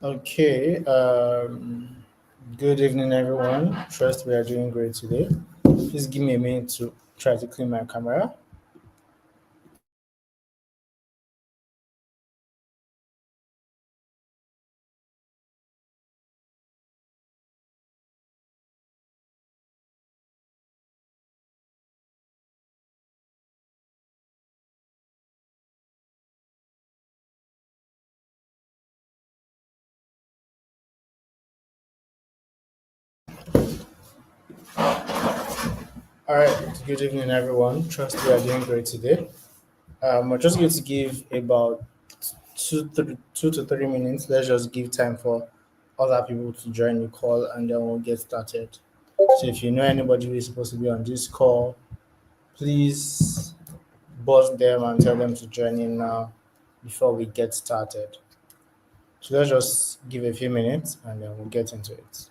Okay. Good evening, everyone. Trust we are doing great today. Please give me a minute to try to clean my camera. All right. Good evening, everyone. Trust we are doing great today. We're just going to give about 2 to 3 minutes. Let's just give time for other people to join the call, and then we'll get started. So, if you know anybody who is supposed to be on this call, please buzz them and tell them to join in now before we get started. So let's just give a few minutes and then we'll get into it.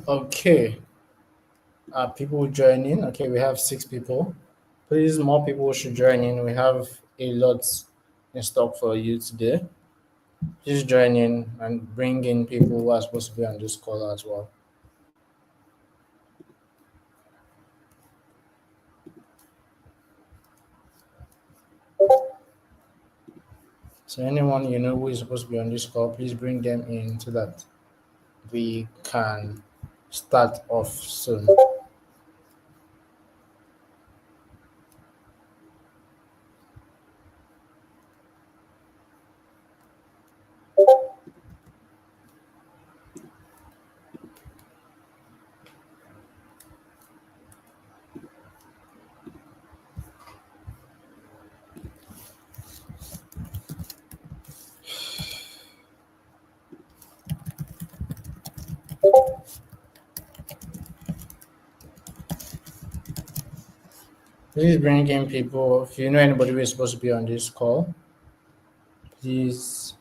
Okay, people joining. Okay, we have 6 people. Please, more people should join in. We have a lot in stock for you today. Please join in and bring in people who are supposed to be on this call as well. So anyone you know who is supposed to be on this call, please bring them in so that we can start off soon. Please bring in people. If you know anybody who is supposed to be on this call, please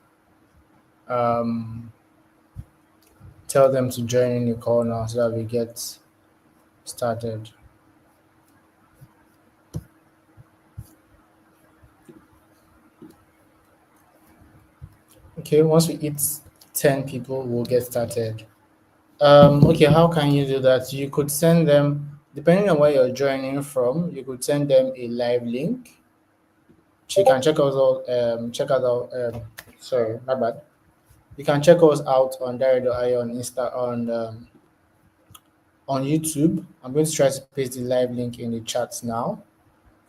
um, tell them to join in the call now so that we get started. Okay, once we hit 10 people, we'll get started. Okay, how can you do that? You could send them, depending on where you're joining from, you could send them a live link. So you can check us out, sorry, my bad. You can check us out on Diary.io on YouTube. I'm going to try to paste the live link in the chat now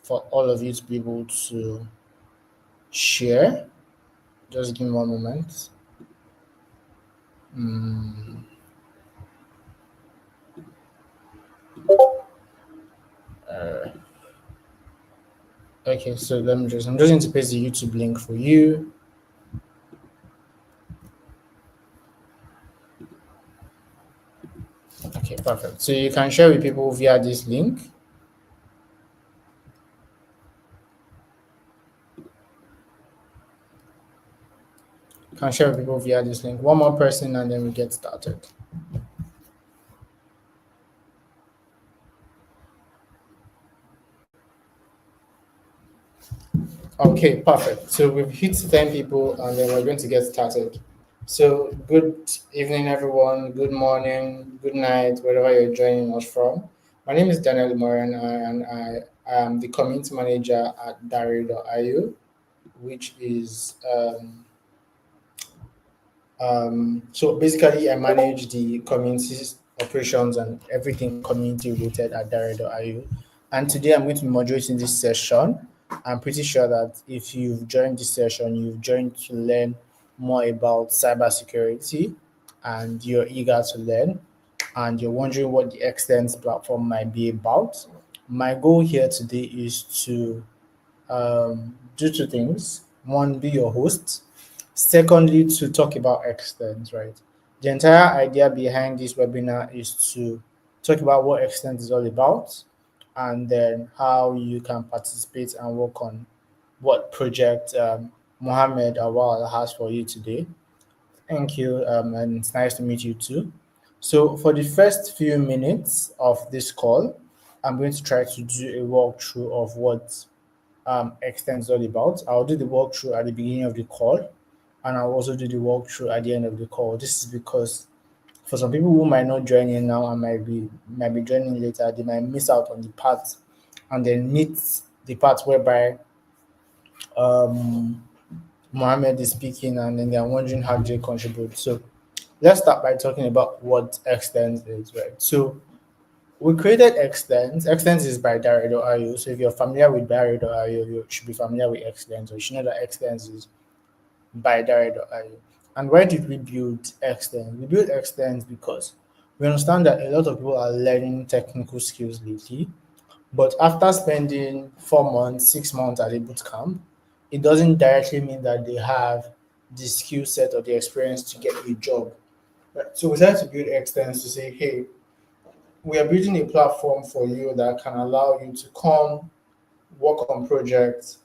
for all of you to be able to share. Just give me one moment. Mm, uh, okay, so I'm just going to paste the YouTube link for you. Okay, perfect. So you can share with people via this link. You can share with people via this link. One more person and then we get started. Okay, perfect. So we've hit 10 people and then we're going to get started. So good evening, everyone. Good morning, good night, wherever you're joining us from. My name is Daniel Moran and I am the community manager at Diary.io, which is So basically, I manage the community's operations and everything community related at Dare.io. And today I'm going to be moderating this session. I'm pretty sure that if you've joined this session, you've joined to learn more about cybersecurity and you're eager to learn and you're wondering what the Extends platform might be about. My goal here today is to do two things. One, be your host. Secondly, to talk about extents, right? The entire idea behind this webinar is to talk about what extent is all about and then how you can participate and work on what project Muhammed Awal has for you today. Thank you, and it's nice to meet you too. So, for the first few minutes of this call, I'm going to try to do a walkthrough of what extends all about. I'll do the walkthrough at the beginning of the call, and I'll also do the walkthrough at the end of the call. This is because for some people who might not join in now and might be joining later, they might miss out on the part and then meet the part whereby um, Mohammed is speaking, and then they're wondering how they contribute. So let's start by talking about what extends is, right? So we created Extends. Extends is by Dare.io. So if you're familiar with Dare.io, you should be familiar with Extends. So you should know that Extends is by Dare.io. And why did we build Extends? We built Extends because we understand that a lot of people are learning technical skills lately. But after spending 4 months, 6 months at a boot camp, it doesn't directly mean that they have the skill set or the experience to get a job. Right? So we decided to build Extends to say, hey, we are building a platform for you that can allow you to come work on projects,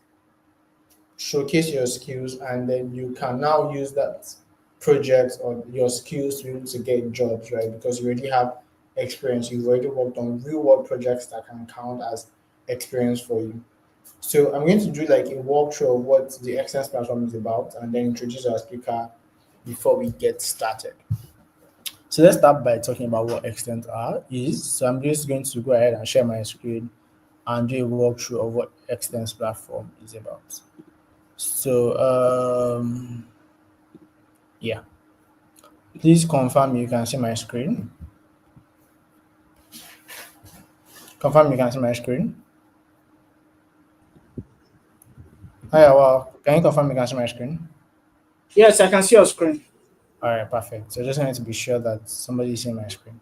showcase your skills, and then you can now use that project or your skills to be able to get jobs, right? Because you already have experience, you've already worked on real world projects that can count as experience for you. So I'm going to do like a walkthrough of what the Excel platform is about and then introduce our speaker before we get started. So let's start by talking about what extent are is. So I'm just going to go ahead and share my screen and do a walkthrough of what Extents platform is about. So yeah, please confirm you can see my screen. Confirm you can see my screen. Hi, well, can you confirm you can see my screen? Yes, I can see your screen. All right, perfect. So just wanted to be sure that somebody is seeing my screen.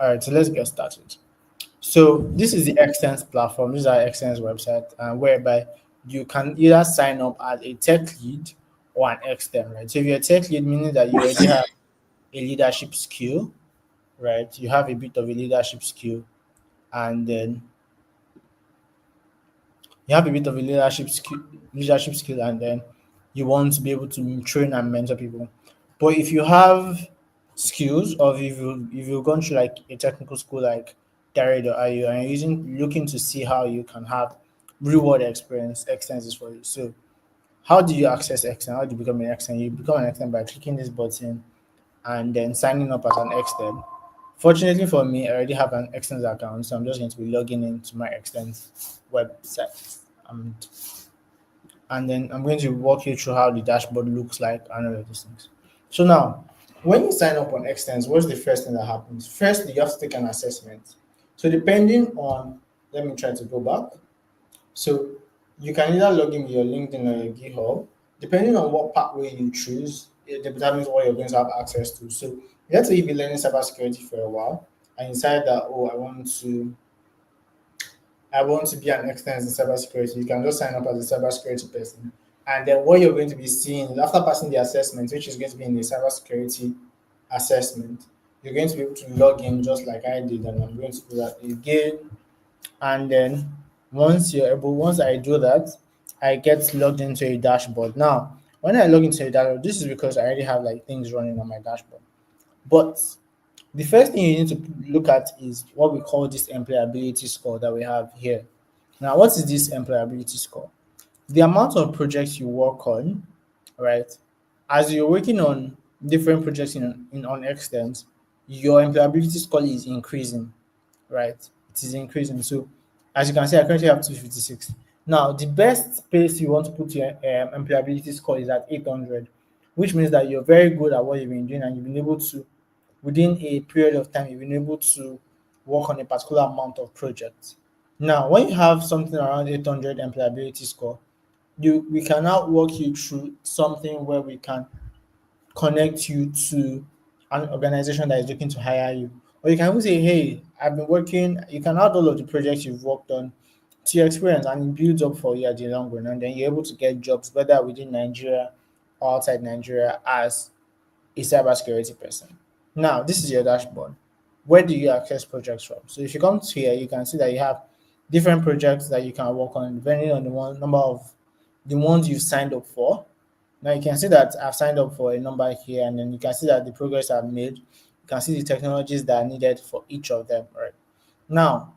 All right, so let's get started. So this is the Extens platform. This is our Extens website, whereby you can either sign up as a tech lead or an extern, right? So if you're a tech lead, meaning that you already have a leadership skill, right? You have a bit of a leadership skill, and then you have a bit of a leadership skill, and then you want to be able to train and mentor people. But if you have skills, or if you've gone through like a technical school like Dare.io and you're looking to see how you can have real world experience, Extends is for you. So how do you access Extend? How do you become an Extend? You become an Extend by clicking this button and then signing up as an Extend. Fortunately for me, I already have an Extends account, so I'm just going to be logging into my Extends website. And then I'm going to walk you through how the dashboard looks like and all of these things. So now, when you sign up on Extends, what's the first thing that happens? Firstly, you have to take an assessment. So depending on, let me try to go back. So you can either log in with your LinkedIn or your GitHub. Depending on what pathway you choose, it determines what you're going to have access to. So let's say you've been learning cybersecurity for a while and you decide that, oh, I want to be an expert in cybersecurity. You can just sign up as a cybersecurity person. And then what you're going to be seeing after passing the assessment, which is going to be in the cybersecurity assessment, you're going to be able to log in just like I did, and I'm going to do that again. And then once I do that, I get logged into a dashboard. Now, when I log into a dashboard, this is because I already have like things running on my dashboard. But the first thing you need to look at is what we call this employability score that we have here. Now, what is this employability score? The amount of projects you work on, right? As you're working on different projects on Extends, your employability score is increasing, right? It is increasing. So, as you can see, I currently have 256. Now, the best place you want to put your employability score is at 800. which means that you're very good at what you've been doing and you've been able to, within a period of time, you've been able to work on a particular amount of projects. Now, when you have something around 800 employability score, we can now walk you through something where we can connect you to an organization that is looking to hire you. Or you can even say, hey, I've been working, you can add all of the projects you've worked on to your experience and it builds up for you at the long run. And then you're able to get jobs, whether within Nigeria or outside Nigeria, as a cybersecurity person. Now, this is your dashboard. Where do you access projects from? So if you come to here, you can see that you have different projects that you can work on depending on the number of the ones you've signed up for. Now you can see that I've signed up for a number here, and then you can see that the progress I've made. You can see the technologies that are needed for each of them. Right now,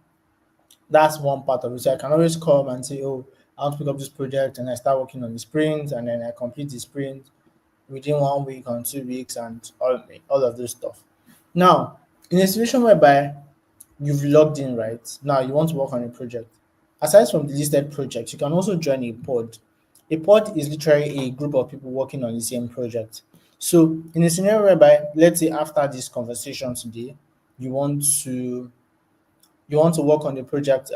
that's one part of it. So I can always come and say, "Oh, I want to pick up this project," and I start working on the sprint, and then I complete the sprint within 1 week or 2 weeks, and all of this stuff. Now, in a situation whereby you've logged in, right now, you want to work on a project. Aside from the listed projects, you can also join a pod. A pod is literally a group of people working on the same project. So, in a scenario whereby, let's say after this conversation today, you want to work on the project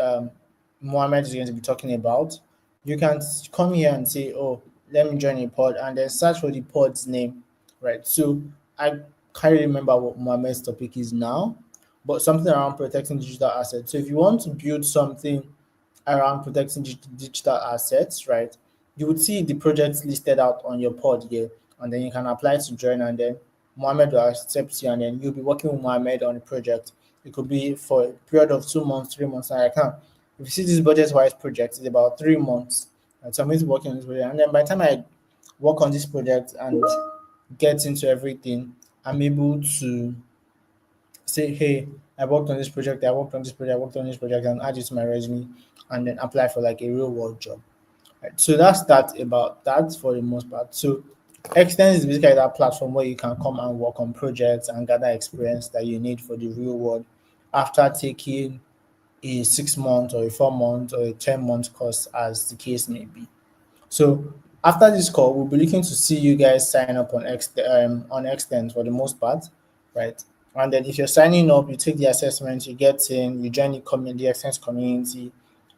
Mohammed is going to be talking about, you can come here and say, "Oh, let me join a pod," and then search for the pod's name, right? So I can't remember what Mohammed's topic is now, but something around protecting digital assets. So if you want to build something around protecting digital assets, right, you would see the projects listed out on your pod here, and then you can apply to join, and then Mohammed will accept you, and then you'll be working with Mohammed on the project. It could be for a period of 2 months, 3 months. And I can, if you see this budget wise project, it's about 3 months. And so I'm going to work on this project. And then by the time I work on this project and get into everything, I'm able to say, hey, I worked on this project, I worked on this project, I worked on this project, and add it to my resume and then apply for like a real world job. Right. So that's that about that for the most part. So Extend is basically that platform where you can come and work on projects and gather experience that you need for the real world after taking a 6 month or a 4 month or a 10 month course, as the case may be. So after this call, we'll be looking to see you guys sign up on Extend for the most part, right? And then if you're signing up, you take the assessment, you get in, you join the Extend community,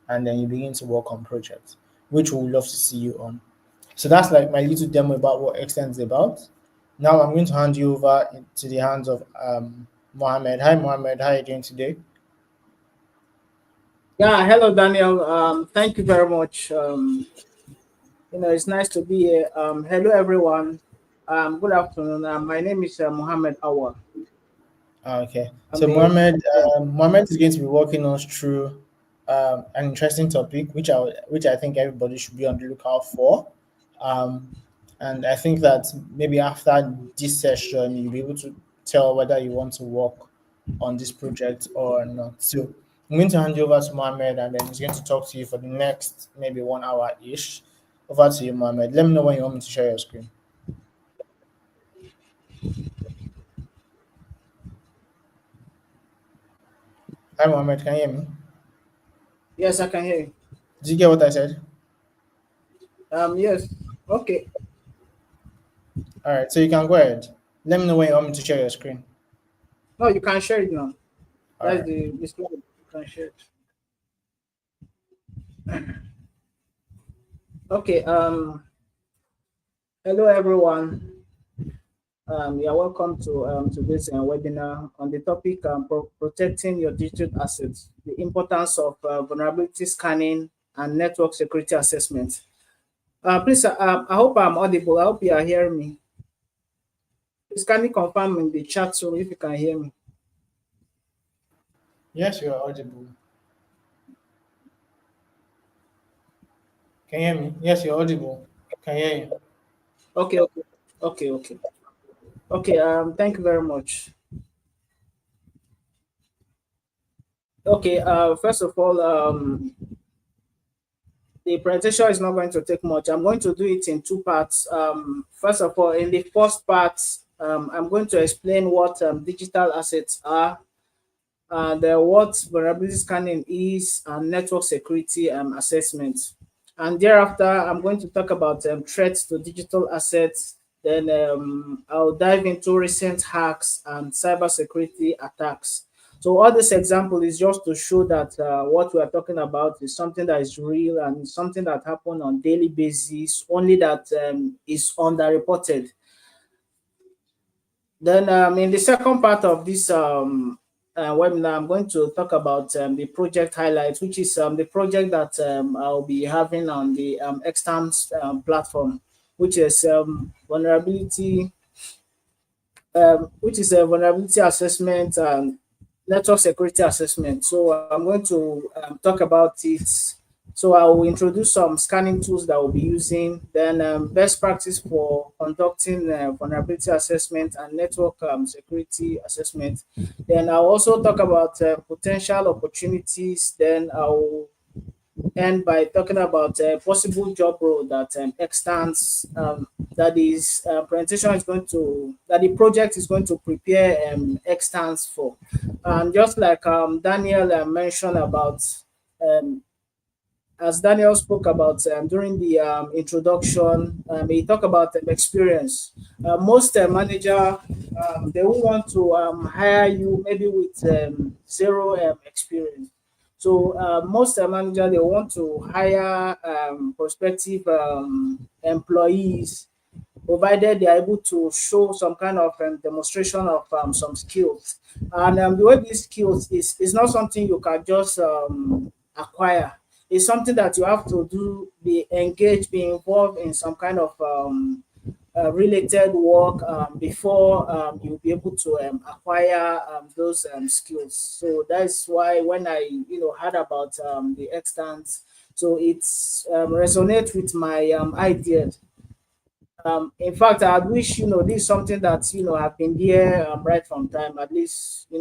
and then you begin to work on projects, which we would love to see you on. So that's like my little demo about what Extend is about. Now I'm going to hand you over to the hands of Mohammed. Hi, Mohammed. How are you doing today? Yeah, hello Daniel. Thank you very much. It's nice to be here. Hello everyone. Good afternoon. My name is Muhammed Awal. Okay. I'm So the yeah. Mohammed is going to be walking us through an interesting topic, which I think everybody should be on the lookout for. Um, and I think that maybe after this session, you'll be able to tell whether you want to work on this project or not. So I'm going to hand you over to Mohammed, and then he's going to talk to you for the next maybe 1 hour ish. Over to you, Mohammed. Let me know when you want me to share your screen. Hi, Mohammed. Can you hear me? Yes, I can hear you. Did you get what I said? Yes. Okay. All right. So you can go ahead. Let me know when you want me to share your screen. No, you can share it now. All That's right. the display. You can share it. Okay. Hello everyone. Yeah, welcome to this webinar on the topic protecting your digital assets, the importance of vulnerability scanning and network security assessment. Please, I hope I'm audible. I hope you are hearing me. Please kindly confirm in the chat room if you can hear me. Yes, you are audible. Can you hear me? Yes, you're audible. Can you hear you? Okay, okay, okay, okay, okay. Thank you very much. Okay. First of all, the presentation is not going to take much. I'm going to do it in two parts. First of all, in the first part, I'm going to explain what digital assets are, and what vulnerability scanning is, and network security assessment. And thereafter, I'm going to talk about threats to digital assets, Then I'll dive into recent hacks and cybersecurity attacks. So all this example is just to show that what we are talking about is something that is real and something that happen on daily basis, only that is underreported. Then in the second part of this webinar, I'm going to talk about the project highlights, which is the project that I'll be having on the external platform, which is which is a vulnerability assessment and network security assessment. So I'm going to talk about it. So I will introduce some scanning tools that we'll be using, then best practice for conducting vulnerability assessment and network security assessment. Then I'll also talk about potential opportunities. Then I'll end by talking about possible job role that extends that is presentation is going to that the project is going to prepare extends for. And just like Daniel mentioned about um, as Daniel spoke about during the introduction, he talked about experience. Most manager they will want to hire you maybe with zero experience. So most manager they want to hire prospective employees provided they are able to show some kind of demonstration of some skills. And the way these skills is not something you can just acquire. It's something that you have to do, be engaged, be involved in some kind of related work before you'll be able to acquire those skills. So that's why when I heard about the extent, so it's resonate with my idea. In fact, I wish this is something that have been there right from time. At least I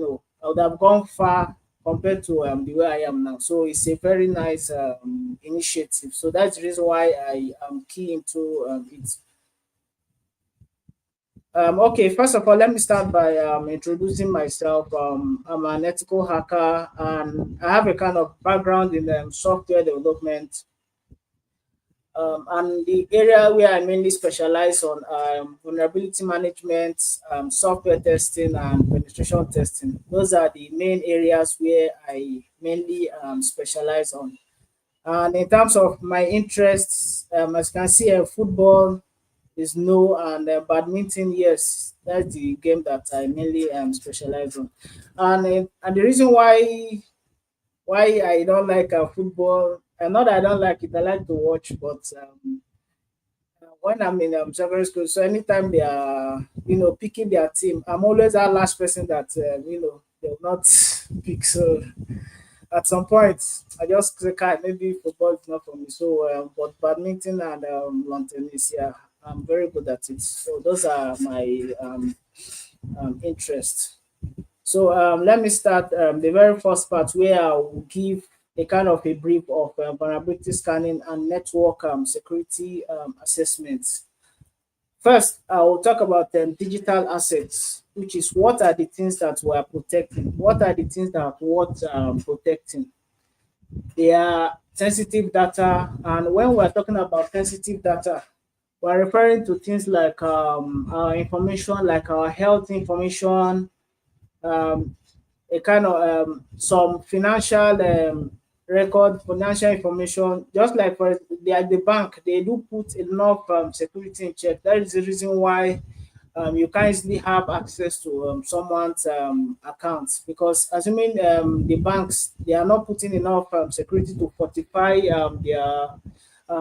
would have gone far compared to the way I am now. So it's a very nice initiative. So that's the reason why I am key into it. Okay, first of all, let me start by introducing myself. I'm an ethical hacker, and I have a kind of background in software development. And the area where I mainly specialize on vulnerability management, software testing, and penetration testing. Those are the main areas where I mainly specialize on. And in terms of my interests, as you can see, football is no, and badminton, yes, that's the game that I mainly specialize on. And the reason why I don't like football, and not that I don't like it, I like to watch, but when I'm in secondary school, so anytime they are, picking their team, I'm always that last person that, they'll not pick. So at some point, I just say, "Kai, maybe football is not for me." So, but badminton and lawn tennis, yeah, I'm very good at it. So those are my interests. So let me start the very first part where I will give a kind of a brief of vulnerability scanning and network security assessments. First, I will talk about digital assets, which is what are the things that we are protecting? What are the things that what protecting? They are sensitive data, and when we're talking about sensitive data, we're referring to things like our information, like our health information, um, a kind of some financial record, financial information, just like for the bank, they do put enough security in check. That is the reason why you can easily have access to someone's accounts, because assuming the banks they are not putting enough security to fortify their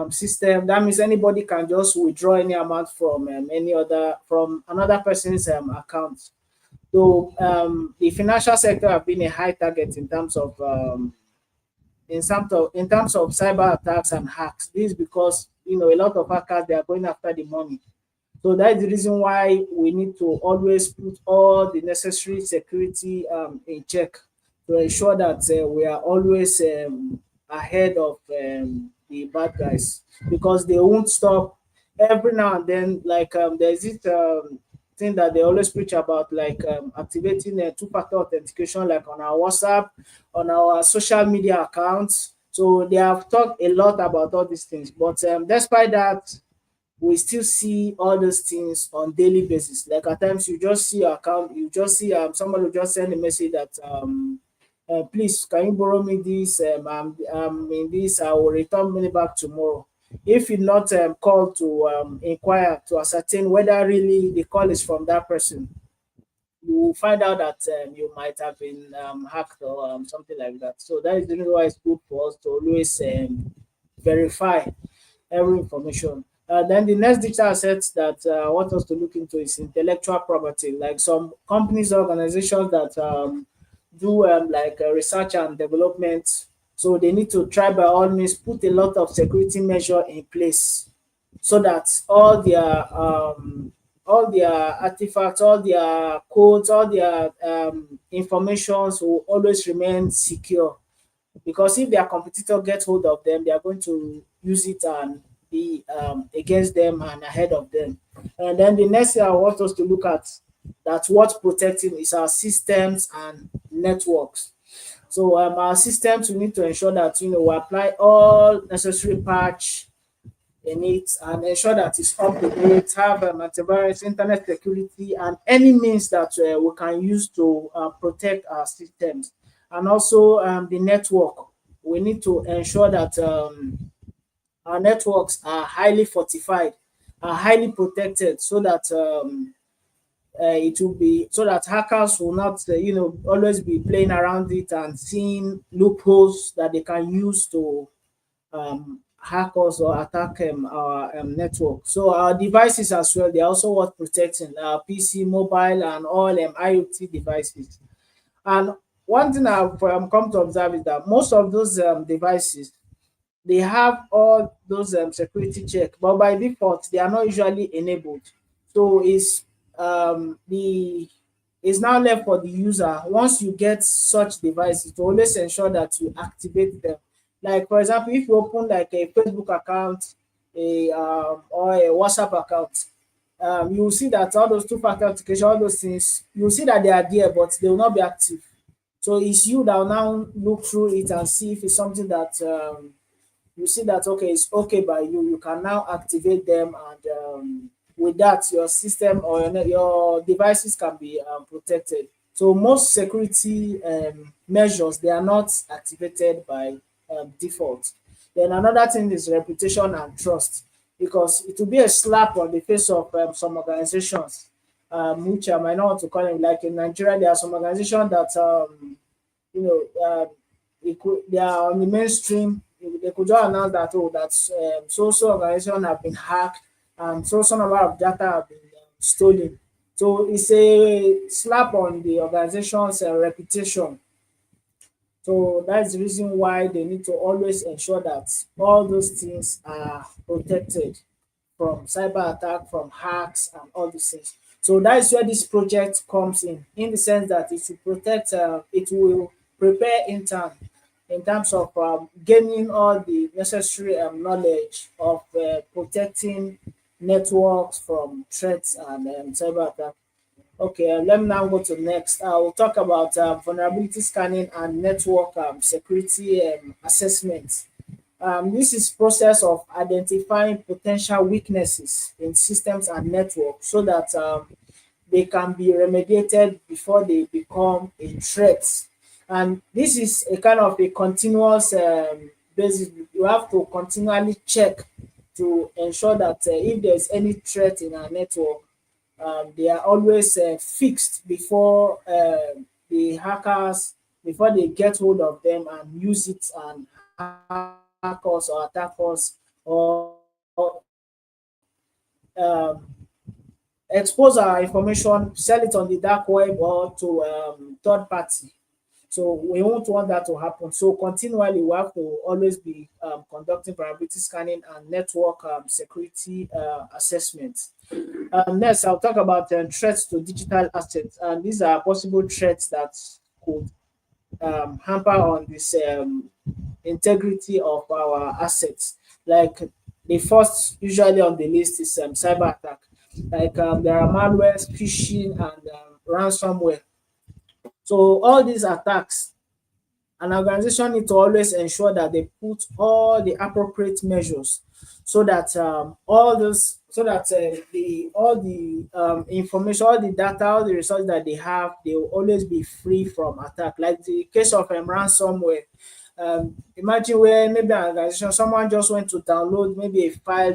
system, that means anybody can just withdraw any amount from from another person's account. So the financial sector have been a high target in terms of cyber attacks and hacks. This is because a lot of hackers they are going after the money. So that is the reason why we need to always put all the necessary security in check to ensure that we are always ahead of the bad guys, because they won't stop every now and then. Like there's this thing that they always preach about, like activating a two-factor authentication, like on our WhatsApp, on our social media accounts. So they have talked a lot about all these things, but despite that, we still see all those things on daily basis. Like at times you just see your account, you just see somebody will just send a message that please can you borrow me this in this, I will return money back tomorrow. If you not call to inquire to ascertain whether really the call is from that person, you will find out that you might have been hacked or something like that. So that is the reason why it's good for us to always verify every information. Then the next digital assets that I want us to look into is intellectual property. Like some companies, organizations that do like research and development, so they need to try by all means put a lot of security measure in place so that all their artifacts, all their codes, all their informations will always remain secure, because if their competitor gets hold of them, they are going to use it and be against them and ahead of them. And then the next thing I want us to look at, that's what protecting is our systems and networks. So our systems, we need to ensure that we apply all necessary patch in it and ensure that it's up to date, have antivirus, internet security, and any means that we can use to protect our systems. And also the network. We need to ensure that our networks are highly fortified, are highly protected, so that it will be so that hackers will not, always be playing around it and seeing loopholes that they can use to hack us or attack our network. So our devices as well, they are also worth protecting. Our PC, mobile, and all IoT devices. And one thing I've come to observe is that most of those devices, they have all those security check, but by default they are not usually enabled. So the it's now left for the user, once you get such devices, to always ensure that you activate them. Like for example, if you open like a Facebook account, a or a WhatsApp account, you will see that all those two-factor authentication, all those things, you will see that they are there, but they will not be active. So it's you that will now look through it and see if it's something that you see that okay, it's okay by you. You can now activate them, and with that, your system or your devices can be protected. So most security measures, they are not activated by default. Then another thing is reputation and trust, because it will be a slap on the face of some organizations, which I might not want to call them. Like in Nigeria, there are some organizations that you know, they are on the mainstream. They could just announce that, oh, that's so organization have been hacked and so number of data have been stolen. So it's a slap on the organization's reputation. So that's the reason why they need to always ensure that all those things are protected from cyber attack, from hacks, and all these things. So that is where this project comes in the sense that it will protect, it will prepare intern in terms of gaining all the necessary knowledge of protecting networks from threats and cyber attack. Okay, let me now go to next. We'll talk about vulnerability scanning and network security assessment. This is process of identifying potential weaknesses in systems and networks so that they can be remediated before they become a threat. And this is a kind of a continuous basis. You have to continually check to ensure that if there's any threat in our network, they are always fixed before the hackers, before they get hold of them and use it and hack us or attack us, or expose our information, sell it on the dark web or to third party. So we won't want that to happen. So continually, we have to always be conducting vulnerability scanning and network security assessments. Next, I'll talk about threats to digital assets. And these are possible threats that could hamper on this integrity of our assets. Like the first, usually on the list, is cyber attack. Like there are malwares, phishing, and ransomware. So all these attacks, an organization need to always ensure that they put all the appropriate measures so that the all the information, all the data, all the resources that they have, they will always be free from attack. Like the case of ransomware. Imagine where maybe an organization, someone just went to download maybe a file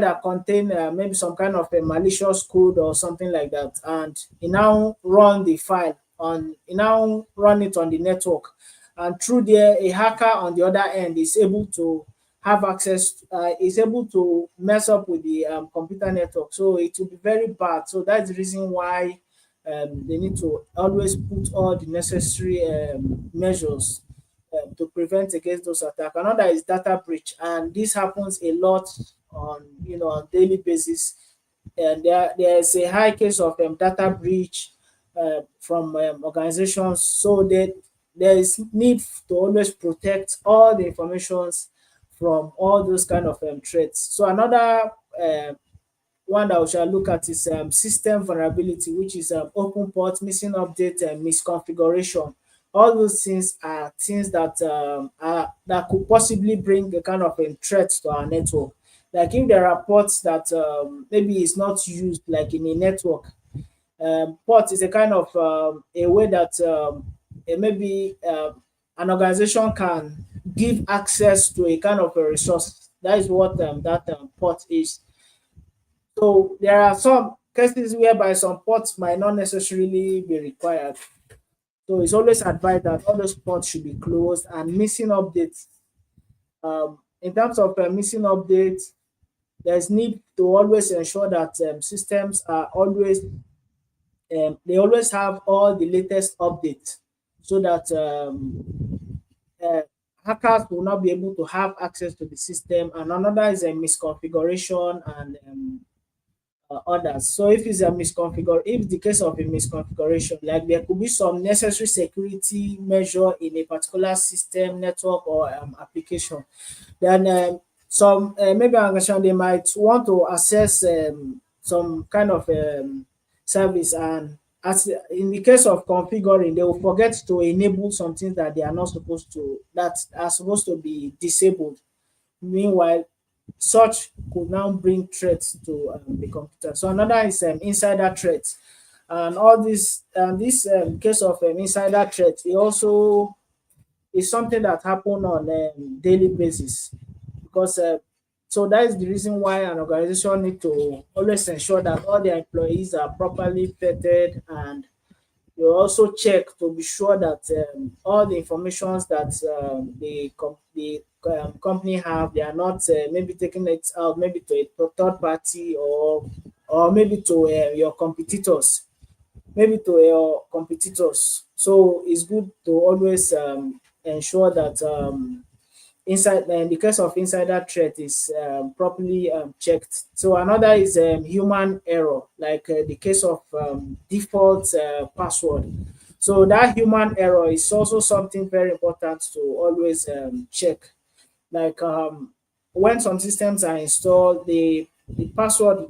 that contain maybe some kind of a malicious code or something like that, and he now run it on the network, and through there a hacker on the other end is able to have access, is able to mess up with the computer network. So it will be very bad. So that's the reason why they need to always put all the necessary measures to prevent against those attacks. Another is data breach, and this happens a lot on on daily basis. And there's a high case of data breach from organizations. So there is need to always protect all the informations from all those kind of threats. So another one that we shall look at is system vulnerability, which is open port, missing update, and misconfiguration. All those things are things that could possibly bring a kind of a threat to our network. Like if there are ports that maybe is not used, like in a network, port is a kind of a way that maybe an organization can give access to a kind of a resource. That is what that port is. So there are some cases whereby some ports might not necessarily be required. So it's always advised that all those ports should be closed, and missing updates. In terms of missing updates, there's need to always ensure that systems are always they always have all the latest updates, so that uh, hackers will not be able to have access to the system. And another is a misconfiguration and others. So if the case of a misconfiguration, like there could be some necessary security measure in a particular system, network, or application, then some maybe organization, they might want to access some kind of service, and as in the case of configuring, they will forget to enable some things that they are not supposed to, that are supposed to be disabled. Meanwhile, such could now bring threats to the computer. So another is insider threats, and all this case of insider threat, it also is something that happen on daily basis, because so that is the reason why an organization need to always ensure that all their employees are properly vetted, and you also check to be sure that all the informations that the company have, they are not maybe taking it out maybe to a third party, or maybe to your competitors, So it's good to always ensure that inside in the case of insider threat is properly checked. So another is human error, like the case of default password. So that human error is also something very important to always check. Like when some systems are installed, the password,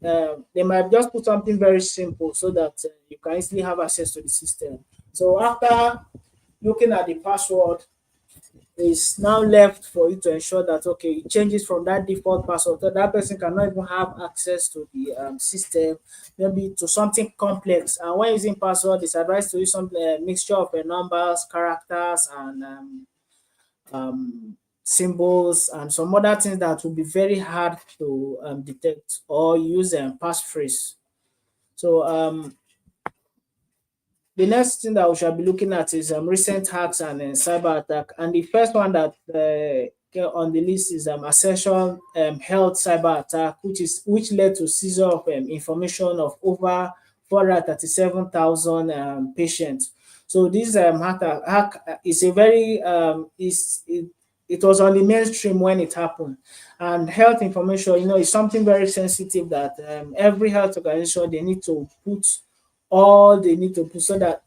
they might just put something very simple so that you can easily have access to the system. So after looking at the password, is now left for you to ensure that okay, it changes from that default password, so that person cannot even have access to the system, maybe to something complex. And when using password, it's advised to use some mixture of numbers, characters, and symbols, and some other things that will be very hard to detect, or use passphrase. So the next thing that we shall be looking at is recent hacks and cyber attack. And the first one that on the list is Ascension health cyber attack, which led to seizure of information of over 437,000 patients. So this hack is a very it was on the mainstream when it happened. And health information, is something very sensitive that every health organization, they need to put, so that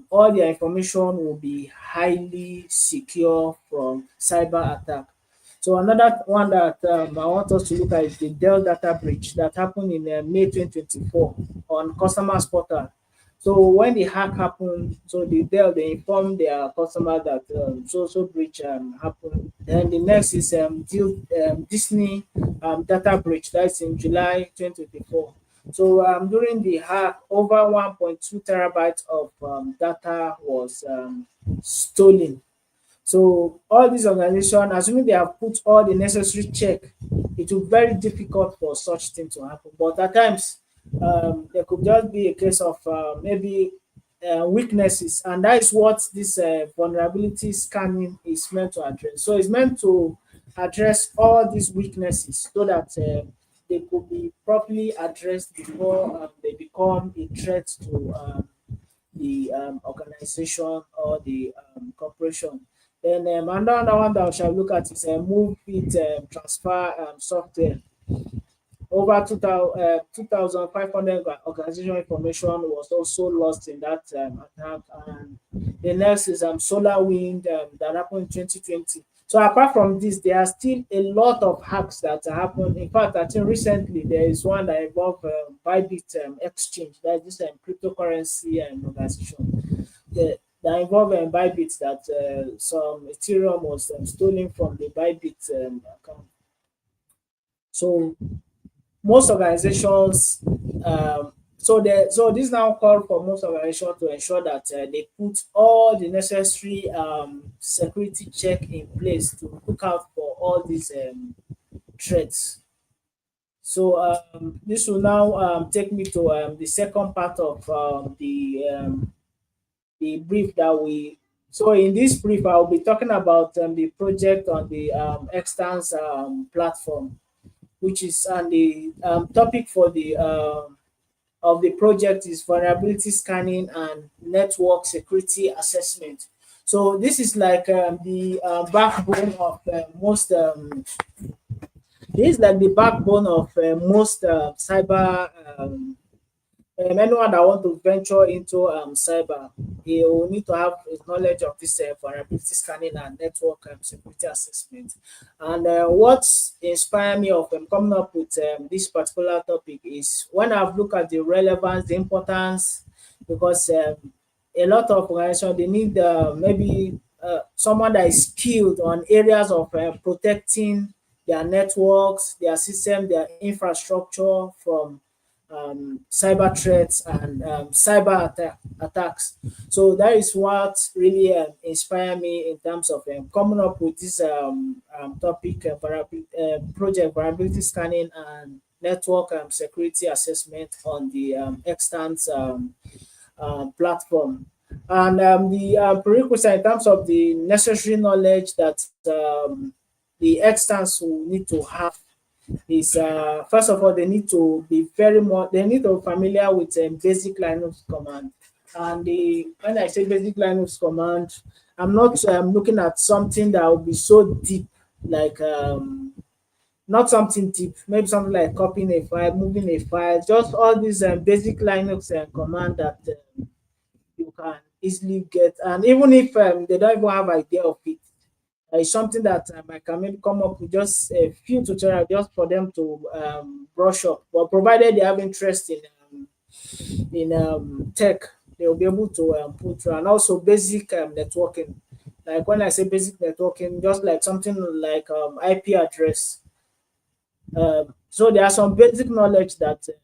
all their information will be highly secure from cyber attack. So another one that I want us to look at is the Dell data breach that happened in May 2024 on customers portal. So when the hack happened, so they inform their customer that so breach happened. Then the next is Disney data breach. That's in July 2024. So during the hack, over 1.2 terabytes of data was stolen. So all these organizations, assuming they have put all the necessary check, it will be very difficult for such thing to happen. But at times, there could just be a case of maybe weaknesses, and that is what this vulnerability scanning is meant to address. So it's meant to address all these weaknesses so that they could be properly addressed before they become a threat to the organization or the corporation. Then another one that we shall look at is move it transfer software. Over 2,500 organizational information was also lost in that attack. And the next is solar wind that happened in 2020. So apart from this, there are still a lot of hacks that happen. In fact, I think recently there is one that involved Bybit exchange, that is this cryptocurrency organization that involved Bybit, that some Ethereum was stolen from the Bybit account. So most organizations so this now call for most organizations to ensure that they put all the necessary security check in place to look out for all these threats. So this will now take me to the second part of the brief that we. So in this brief, I'll be talking about the project on the external platform, which is and the topic for the of the project is vulnerability scanning and network security assessment. So this is like the backbone of most. This is like the backbone of most cyber. Anyone that want to venture into cyber, they will need to have a knowledge of this vulnerability scanning and network security assessment. And what inspired me of coming up with this particular topic is when I've looked at the relevance, the importance, because a lot of organizations they need maybe someone that is skilled on areas of protecting their networks, their system, their infrastructure from cyber threats and attacks. So that is what really inspired me in terms of coming up with this topic, project vulnerability scanning and network security assessment on the extant platform. And the prerequisite in terms of the necessary knowledge that the extents will need to have is first of all they need to be they need to be familiar with basic Linux command. And when I say basic Linux command, I'm not looking at something that will be so deep, like not something deep, maybe something like copying a file, moving a file, just all these basic Linux command that you can easily get. And even if they don't even have idea of it, it's something that I can maybe come up with just a few tutorials just for them to brush up. But provided they have interest in tech, they'll be able to put through. And also basic networking. Like when I say basic networking, just like something like IP address. So there are some basic knowledge that are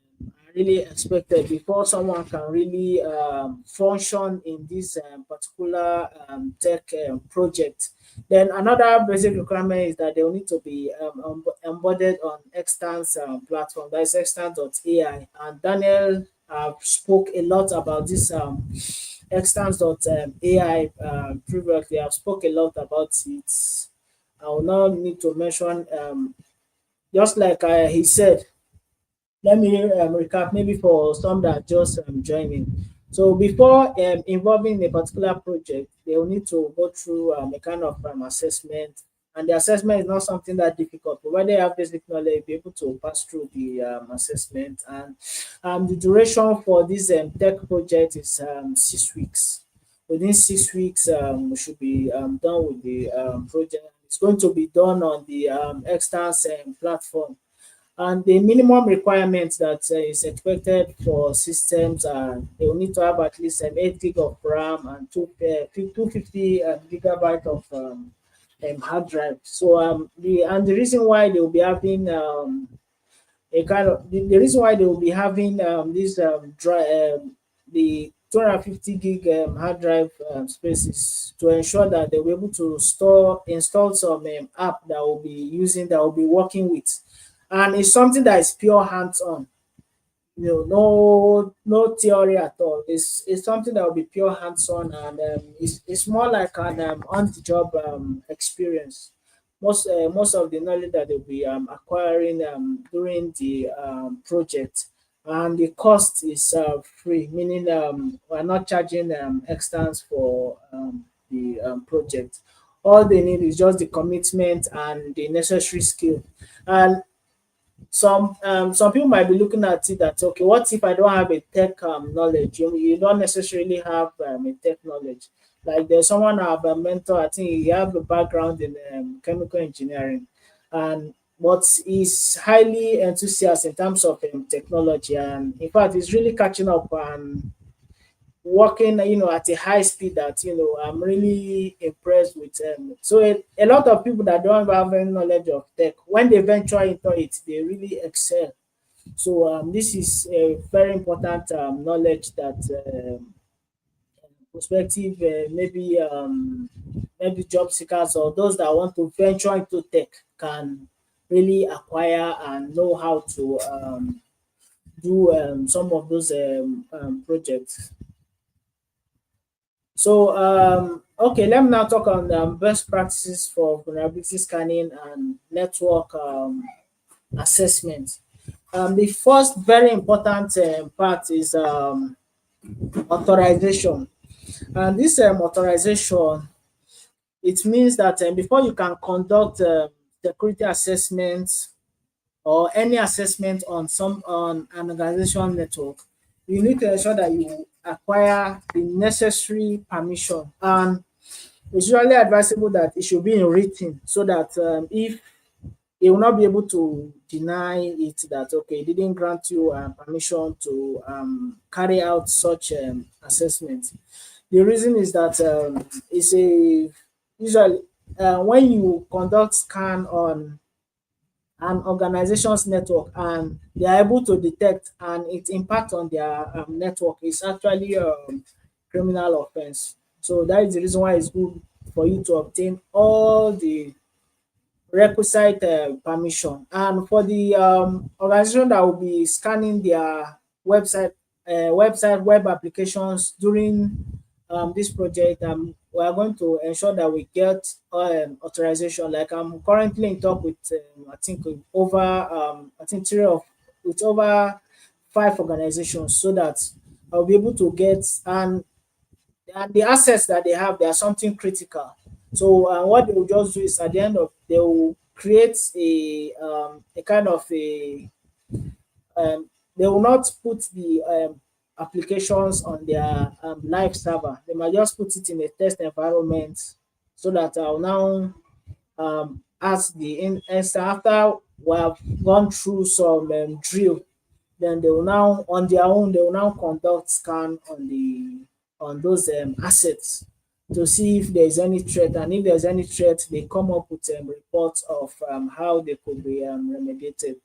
really expected before someone can really function in this particular tech project. Then another basic requirement is that they will need to be embodied on extant platform, that is extant.ai. And Daniel spoke a lot about this extant.ai previously. I've spoke a lot about it. I will now need to mention just like he said, let me recap maybe for some that just joining. So before involving a particular project, they will need to go through a kind of assessment. And the assessment is not something that difficult. But when they have basic knowledge, be able to pass through the assessment. And the duration for this tech project is 6 weeks. Within 6 weeks, we should be done with the project. It's going to be done on the external platform. And the minimum requirements that is expected for systems are they will need to have at least 8 gig of RAM and 250 gigabyte of hard drive. So the reason why they will be having a kind of the reason why they will be having this the 250 gig hard drive spaces to ensure that they'll be able to install some app that will be using that will be working with, and it's something that is pure hands-on. No theory at all. It's something that will be pure hands-on, and it's more like an on-the-job experience. Most of the knowledge that they'll be acquiring during the project, and the cost is free, meaning we're not charging extras for the project. All they need is just the commitment and the necessary skill. And some people might be looking at it that, okay, what if I don't have a tech knowledge? You don't necessarily have a tech knowledge. Like there's someone I have a mentor, I think he have a background in chemical engineering, and but he's highly enthusiastic in terms of technology, and in fact he's really catching up and working, at a high speed that, I'm really impressed with them. So a lot of people that don't have any knowledge of tech, when they venture into it, they really excel. So this is a very important knowledge that prospective maybe job seekers or those that want to venture into tech can really acquire and know how to do some of those projects. So, okay, let me now talk on best practices for vulnerability scanning and network assessment. The first very important part is authorization. And this authorization, it means that before you can conduct security assessments or any assessment on an organization network, you need to ensure that you acquire the necessary permission. And it's usually advisable that it should be in written so that if he will not be able to deny it, that okay, he didn't grant you permission to carry out such assessment. The reason is that it's a usually when you conduct scan on an organization's network and they are able to detect and its impact on their network is actually criminal offense. So that is the reason why it's good for you to obtain all the requisite permission. And for the organization that will be scanning their web applications during this project, we are going to ensure that we get authorization. Like I'm currently in talk with, I think I think with over 5 organizations, so that I'll be able to get and the assets that they are something critical. So what they will just do is at the end of they will create a kind of a they will not put the applications on their live server. They might just put it in a test environment so that I'll now ask the instant after we have gone through some drill, then they will now on their own they will now conduct scan on those assets to see if there is any threat, and if there's any threat they come up with reports of how they could be remediated.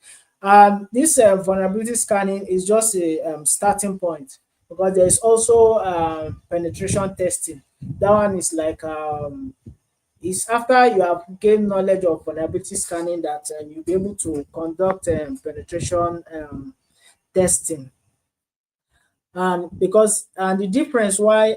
This vulnerability scanning is just a starting point, because there is also penetration testing. That one is like is after you have gained knowledge of vulnerability scanning that you'll be able to conduct penetration testing. And because and the difference why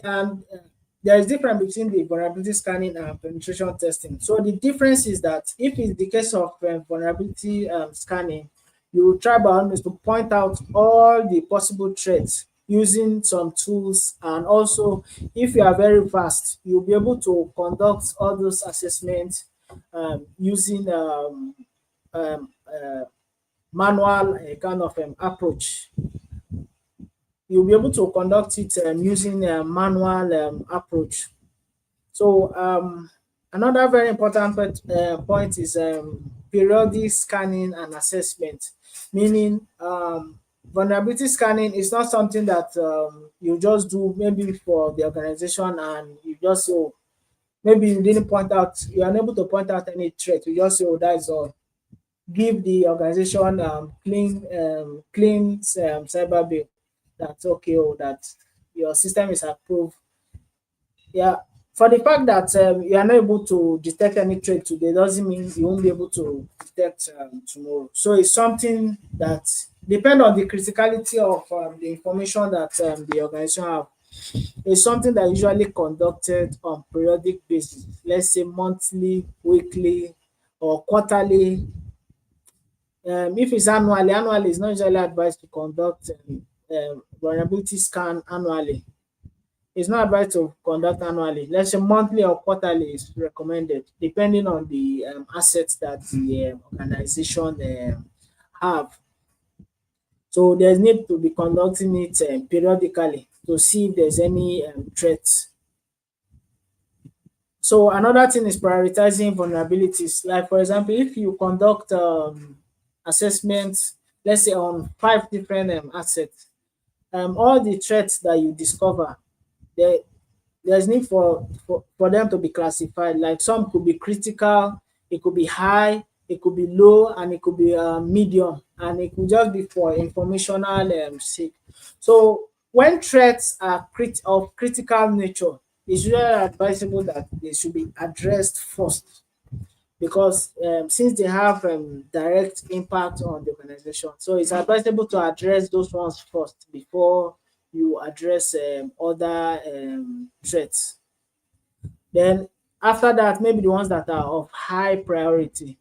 there is difference between the vulnerability scanning and penetration testing. So the difference is that if it's the case of vulnerability scanning, you will try by all means to point out all the possible threats using some tools, and also if you are very fast, you'll be able to conduct all those assessments using manual kind of approach. You'll be able to conduct it using a manual approach. So another very important point is periodic scanning and assessment, meaning vulnerability scanning is not something that you just do maybe for the organization and you just say, oh, maybe you didn't point out, you're unable to point out any threat, you just say, oh, that is all. Give the organization clean cyber bill. That's okay, oh, that your system is approved. Yeah, for the fact that you are not able to detect any threat today doesn't mean you won't be able to detect tomorrow. So it's something that depend on the criticality of the information that the organization have. It's something that usually conducted on periodic basis, let's say monthly, weekly, or quarterly. If it's annually it's not usually advised to conduct vulnerability scan annually. It's not advised to conduct annually. Let's say monthly or quarterly is recommended, depending on the assets that the organization have. So there's need to be conducting it periodically to see if there's any threats. So another thing is prioritizing vulnerabilities. Like for example, if you conduct assessments, let's say on 5 different assets, all the threats that you discover, there there's need for them to be classified. Like some could be critical, it could be high, it could be low, and it could be medium, and it could just be for informational sake. So when threats are of critical nature, it's really advisable that they should be addressed first, because since they have direct impact on the organization, so it's advisable to address those ones first before you address other threats. Then after that, maybe the ones that are of high priority.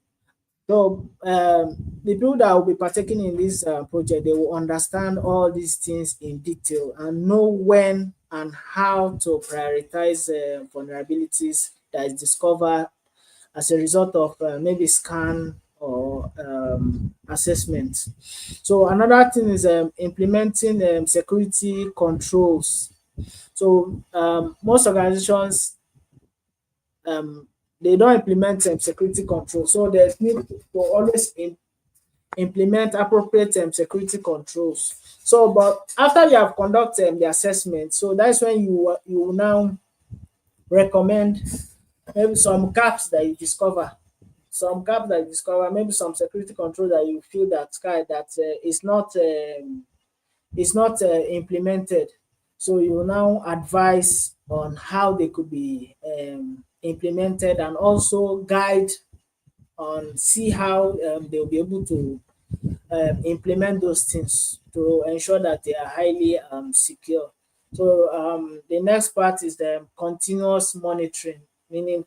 So the people that will be partaking in this project, they will understand all these things in detail and know when and how to prioritize vulnerabilities that is discovered as a result of maybe scan or assessment. So another thing is implementing security controls. So most organizations, um, they don't implement security controls. So there's need to always implement appropriate security controls. So, but after you have conducted the assessment, so that's when you will now recommend maybe some gaps that you discover, maybe some security control that you feel that is not implemented. So you will now advise on how they could be implemented, and also guide on see how they'll be able to implement those things to ensure that they are highly secure. So the next part is the continuous monitoring, meaning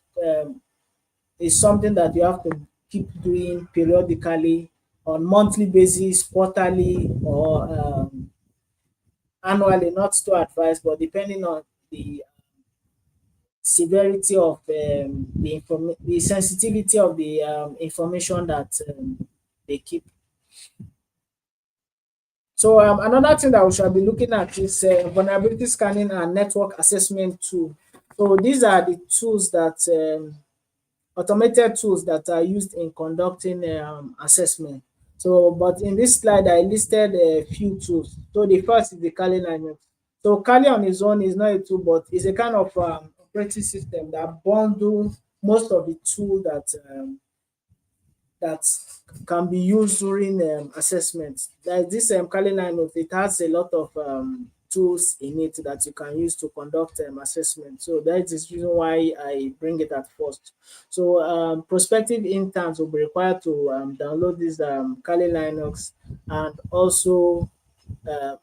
it's something that you have to keep doing periodically on monthly basis, quarterly, or annually, not to advise, but depending on the severity of the sensitivity of the information that they keep. So another thing that we shall be looking at is vulnerability scanning and network assessment tool. So these are the tools that automated tools that are used in conducting assessment. So, but in this slide, I listed a few tools. So the first is the Kali Linux. So Kali on its own is not a tool, but it's a kind of operating system that bundle most of the tool that can be used during assessment. Like this Kali Linux, it has a lot of tools in it that you can use to conduct assessment. So that is the reason why I bring it at first. So prospective interns will be required to download this Kali Linux, and also uh,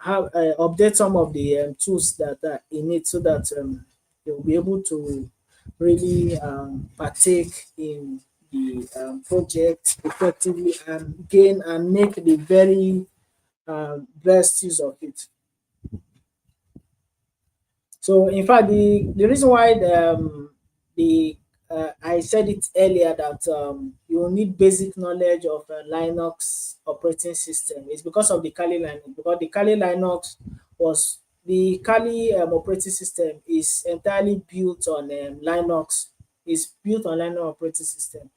have update some of the tools that are in it, so that they'll be able to really partake in the project effectively and gain and make the very best use of it. So in fact, the reason why the I said it earlier that you will need basic knowledge of Linux operating system is because of the Kali Linux. Because the Kali Linux was the Kali operating system is entirely built on Linux. Is built on Linux operating system.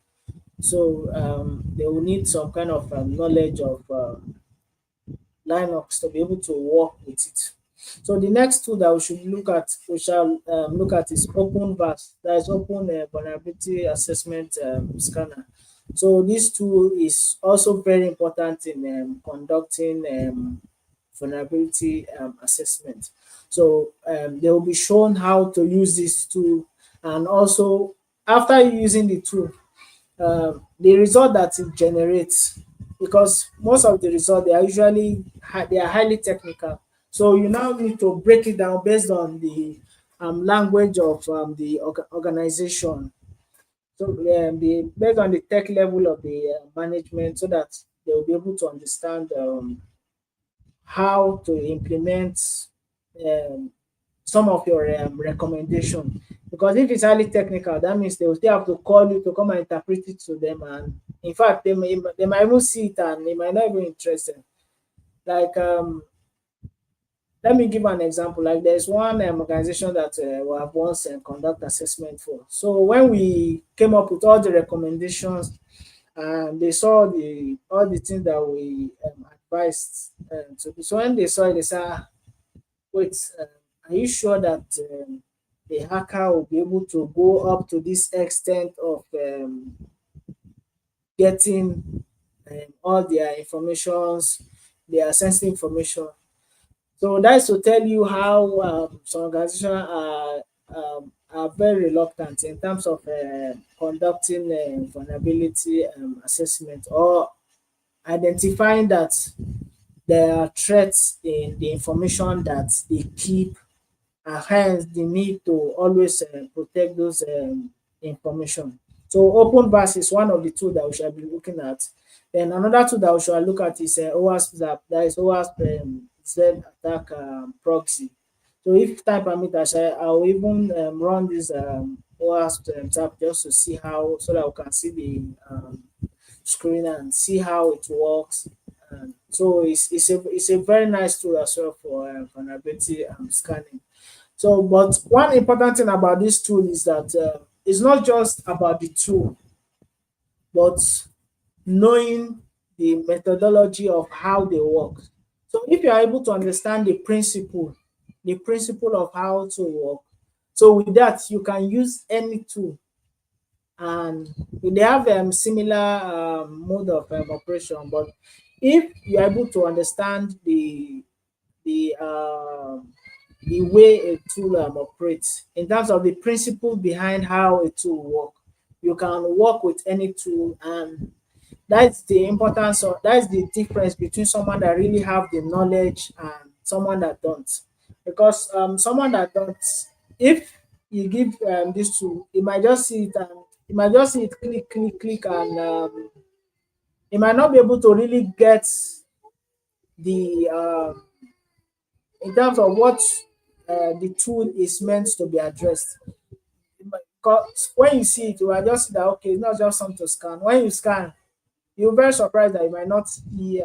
So they will need some kind of knowledge of Linux to be able to work with it. So the next tool that we shall look at is OpenVAS, that is Open Vulnerability Assessment Scanner. So this tool is also very important in conducting vulnerability assessment. So they will be shown how to use this tool, and also after using the tool, the result that it generates, because most of the result they are usually they are highly technical, so you now need to break it down based on the language of the organization. So based on the tech level of the management, so that they will be able to understand how to implement um, some of your recommendation. Because if it's highly technical, that means they will still have to call you to come and interpret it to them. And in fact, they might even see it and they might not even interested. Like let me give an example. Like there's one organization that we have once conduct assessment for. So when we came up with all the recommendations and they saw the all the things that we advised to do. So when they saw it, they said, "Ah, wait, are you sure that the hacker will be able to go up to this extent of getting all their informations, their sensitive information?" So that's to tell you how some organizations are very reluctant in terms of conducting vulnerability assessment, or identifying that there are threats in the information that they keep, and hence the need to always protect those information. So OpenVAS is one of the tools that we shall be looking at. Then another tool that we shall look at is OWASP Zap, that is OWASP Z attack proxy. So if time permit, I'll even run this OWASP Zap just to see how, so that we can see the screen and see how it works. So it's a very nice tool as well for vulnerability scanning. So, but one important thing about this tool is that it's not just about the tool, but knowing the methodology of how they work. So, if you are able to understand the principle of how to work, so with that you can use any tool, and they have similar mode of operation. But if you are able to understand the the way a tool operates in terms of the principle behind how a tool work, you can work with any tool. And that's the importance of, that's the difference between someone that really have the knowledge and someone that don't. Because someone that don't, if you give this tool, he might just see it, and he might just see it click click click, and he might not be able to really get the in terms of what the tool is meant to be addressed. Because when you see it, you will just see that okay, it's not just something to scan. When you scan, you're very surprised that you might not see,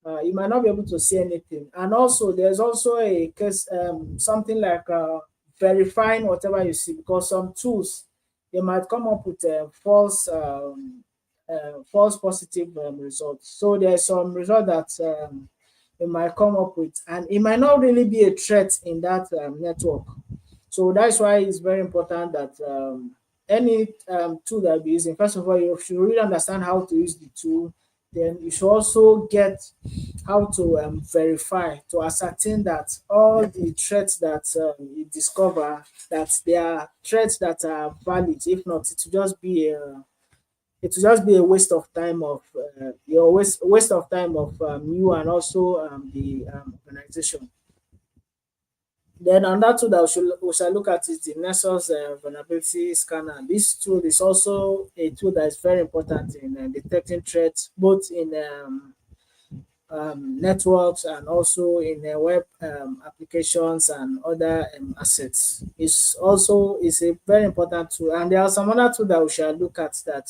you might not be able to see anything. And also, there's also a case, something like verifying whatever you see, because some tools they might come up with false positive results. So there's some result that it might come up with, and it might not really be a threat in that network. So that's why it's very important that any tool that you're using, first of all, you should really understand how to use the tool. Then you should also get how to verify, to ascertain that all the threats that you discover, that they are threats that are valid. If not, it will just be a waste of time of your waste of time of you, and also the organization. Then another tool that we shall look at is the Nexus vulnerability scanner. This tool is also a tool that is very important in detecting threats, both in networks and also in web applications and other assets. It's also is a very important tool. And there are some other tools that we shall look at that,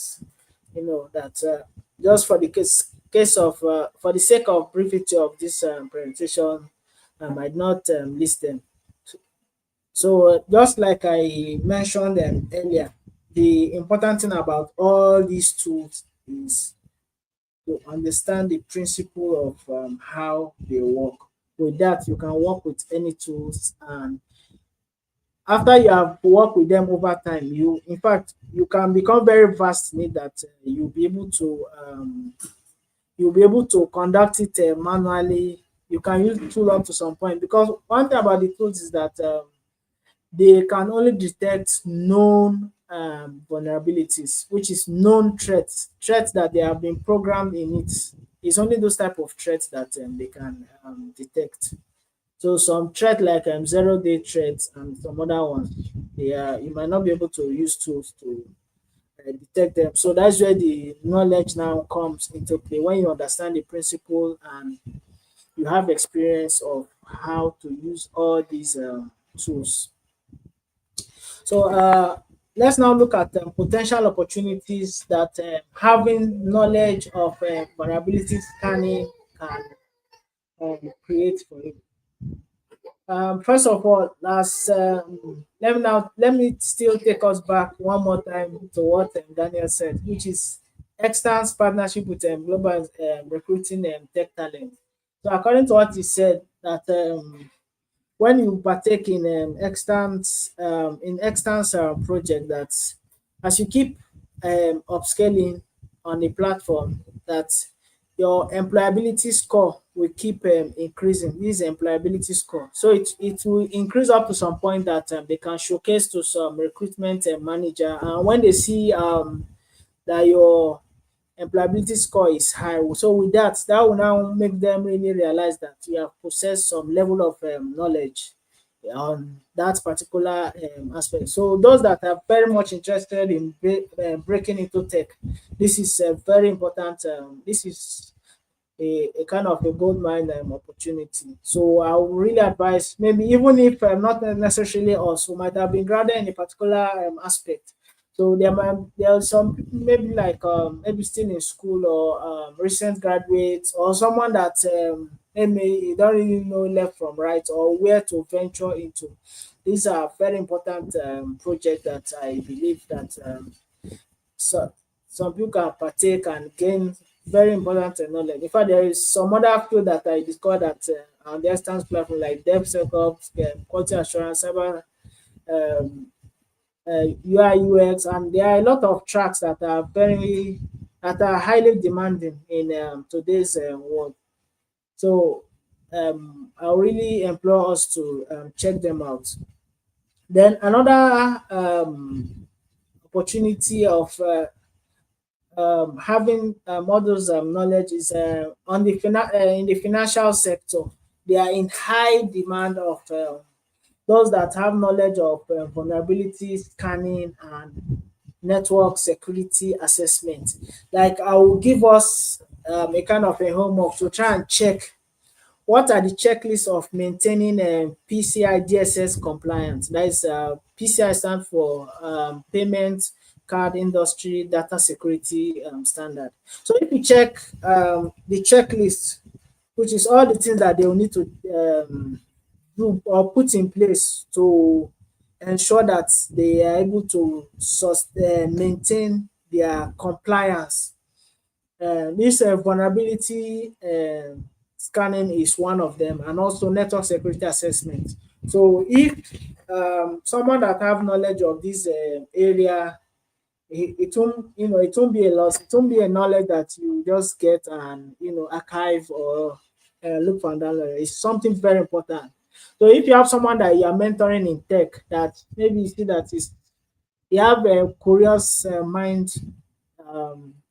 that just for the case of for the sake of brevity of this presentation, I might not list them. So just like I mentioned earlier, the important thing about all these tools is to understand the principle of how they work. With that, you can work with any tools, and after you have worked with them over time, you in fact you can become very vast in it that you'll be able to conduct it manually. You can use the tool up to some point, because one thing about the tools is that they can only detect known vulnerabilities, which is known threats that they have been programmed in it. It's only those type of threats that they can detect. So some threat like zero-day threats and some other ones, you might not be able to use tools to detect them. So that's where the knowledge now comes into play, when you understand the principle and you have experience of how to use all these tools. So let's now look at potential opportunities that having knowledge of vulnerability scanning can create for you. First of all, let me still take us back one more time to what Daniel said, which is Extern's partnership with global recruiting tech talent. So according to what he said, that when you partake in extern's project, that as you keep upscaling on the platform, that your employability score will keep increasing. This employability score, so it will increase up to some point that they can showcase to some recruitment manager, and when they see that your employability score is high, so with that, that will now make them really realize that you have possessed some level of knowledge on that particular aspect. So those that are very much interested in breaking into tech, this is a very important. This is a kind of a gold mine opportunity. So I would really advise, maybe even if not necessarily us who might have been grounded in a particular aspect. So there are some maybe like maybe still in school, or recent graduates, or someone that maybe you don't really know left from right or where to venture into. These are very important projects that I believe that so some people can partake and gain very important knowledge. In fact, there is some other field that I discovered that on the Extern's platform, like DevSecOps, quality assurance, cyber, um, UI, UX, and there are a lot of tracks that are highly demanding in today's world. So I really implore us to check them out. Then another opportunity of having all those knowledge is on the in the financial sector. They are in high demand of those that have knowledge of vulnerability scanning and network security assessment. Like I will give us a kind of a homework to try and check what are the checklists of maintaining PCI DSS compliance. That is PCI stands for Payment Card Industry Data Security Standard. So if you check the checklist, which is all the things that they will need to do or put in place to ensure that they are able to maintain their compliance. This vulnerability scanning is one of them, and also network security assessment. So if someone that have knowledge of this area, it won't, it won't be a loss. It won't be a knowledge that you just get and archive or look for download. It's something very important. So if you have someone that you are mentoring in tech, that maybe you see that is you have a curious mind,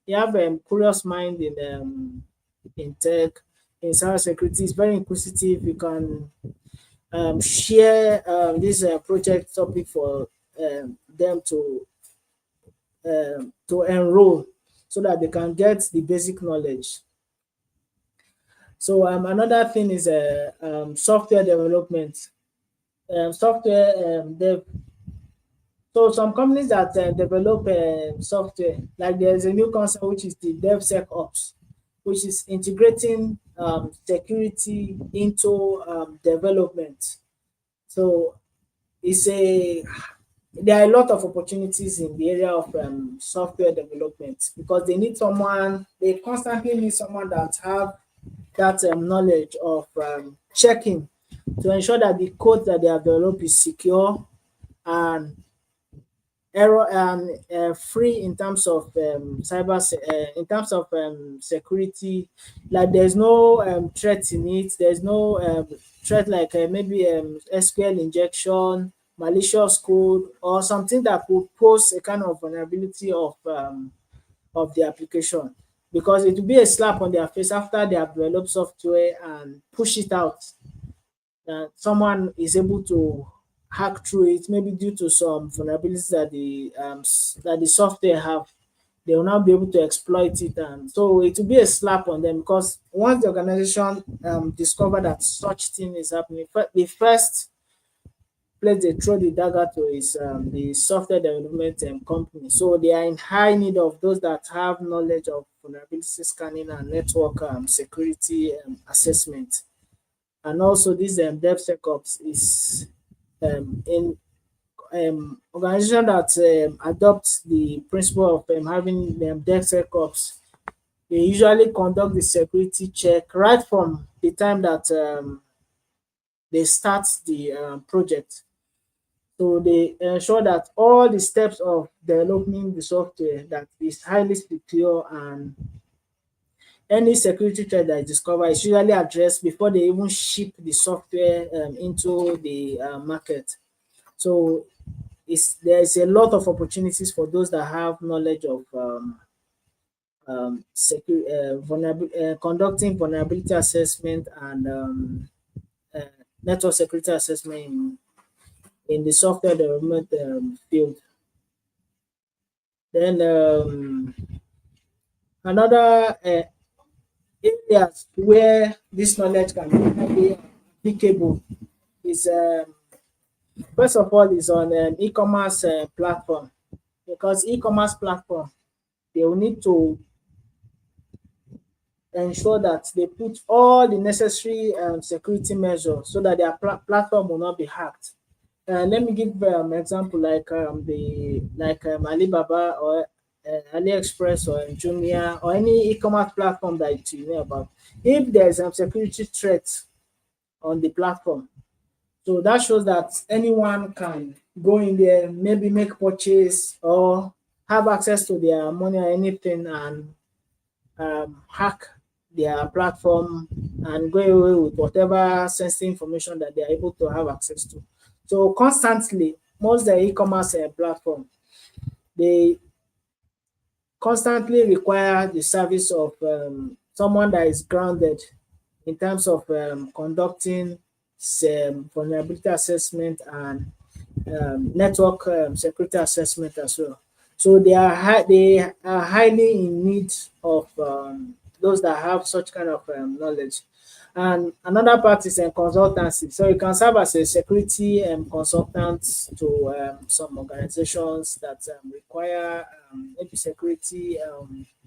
you have a curious mind in tech, in cybersecurity, is very inquisitive. You can share this project topic for them to enroll, so that they can get the basic knowledge. So another thing is software development. Software dev. So some companies that develop software, like there's a new concept which is the DevSecOps, which is integrating security into development. So it's a there are a lot of opportunities in the area of software development because they constantly need someone that have that knowledge of checking to ensure that the code that they have developed is secure and error and free in terms of in terms of security. Like there's no threat in it. There's no threat like maybe SQL injection, malicious code, or something that could pose a kind of vulnerability of the application. Because it will be a slap on their face after they have developed software and push it out, someone is able to hack through it, maybe due to some vulnerabilities that that the software have. They will now be able to exploit it, and so it will be a slap on them because once the organization discover that such thing is happening, the first place they throw the dagger to is the software development company. So they are in high need of those that have knowledge of vulnerability scanning and network security assessment. And also this DevSecOps is in organization that adopts the principle of having DevSecOps. They usually conduct the security check right from the time that they start the project. So they ensure that all the steps of developing the software that is highly secure, and any security threat that is discovered is usually addressed before they even ship the software into the market. So there's a lot of opportunities for those that have knowledge of conducting vulnerability assessment and uh, network security assessment in the software development field. Then another areas where this knowledge can be applicable is first of all is on e-commerce platform, because e-commerce platform, they will need to ensure that they put all the necessary security measures so that their platform will not be hacked. Let me give example like Alibaba or AliExpress or Jumia or any e-commerce platform that you know about. If there is a security threat on the platform, so that shows that anyone can go in there, maybe make purchase or have access to their money or anything, and hack their platform and go away with whatever sensitive information that they are able to have access to. So constantly, most the e-commerce platform, they constantly require the service of someone that is grounded in terms of conducting vulnerability assessment and network security assessment as well. So they are highly in need of those that have such kind of knowledge. And another part is consultancy. So you can serve as a security consultant to some organizations that require maybe security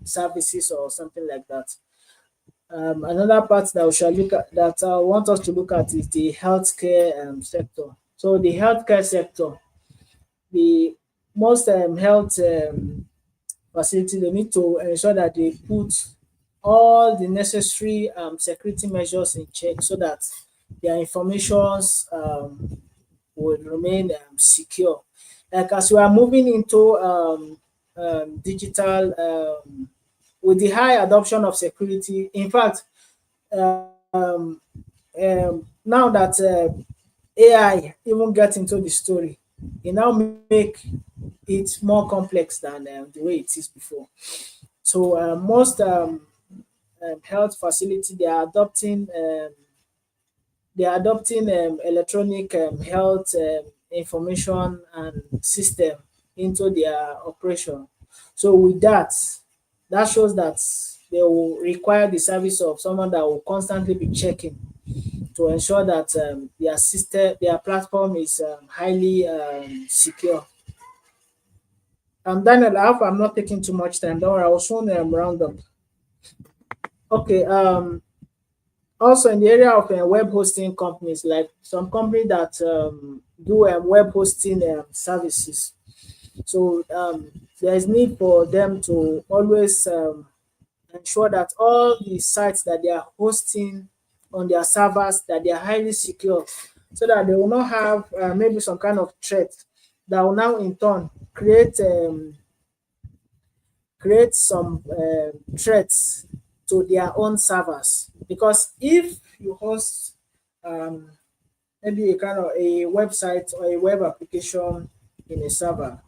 services or something like that. Another part that we shall look at, that I want us to look at, is the healthcare sector. So the healthcare sector, the most health facility, they need to ensure that they put all the necessary security measures in check so that their informations will remain secure. Like as we are moving into digital, with the high adoption of security, in fact, now that AI even get into the story, it now make it more complex than the way it is before. So most health facility, they are adopting electronic health information and system into their operation. So with that, that shows that they will require the service of someone that will constantly be checking to ensure that their system, their platform is highly secure. Daniel, I hope I'm not taking too much time. Don't worry, I will soon round up. Okay. Also in the area of web hosting companies, like some company that do web hosting services. So there is need for them to always ensure that all the sites that they are hosting on their servers, that they are highly secure, so that they will not have maybe some kind of threat that will now in turn create some threats to their own servers. Because if you host um, maybe a kind of a website or a web application in a server,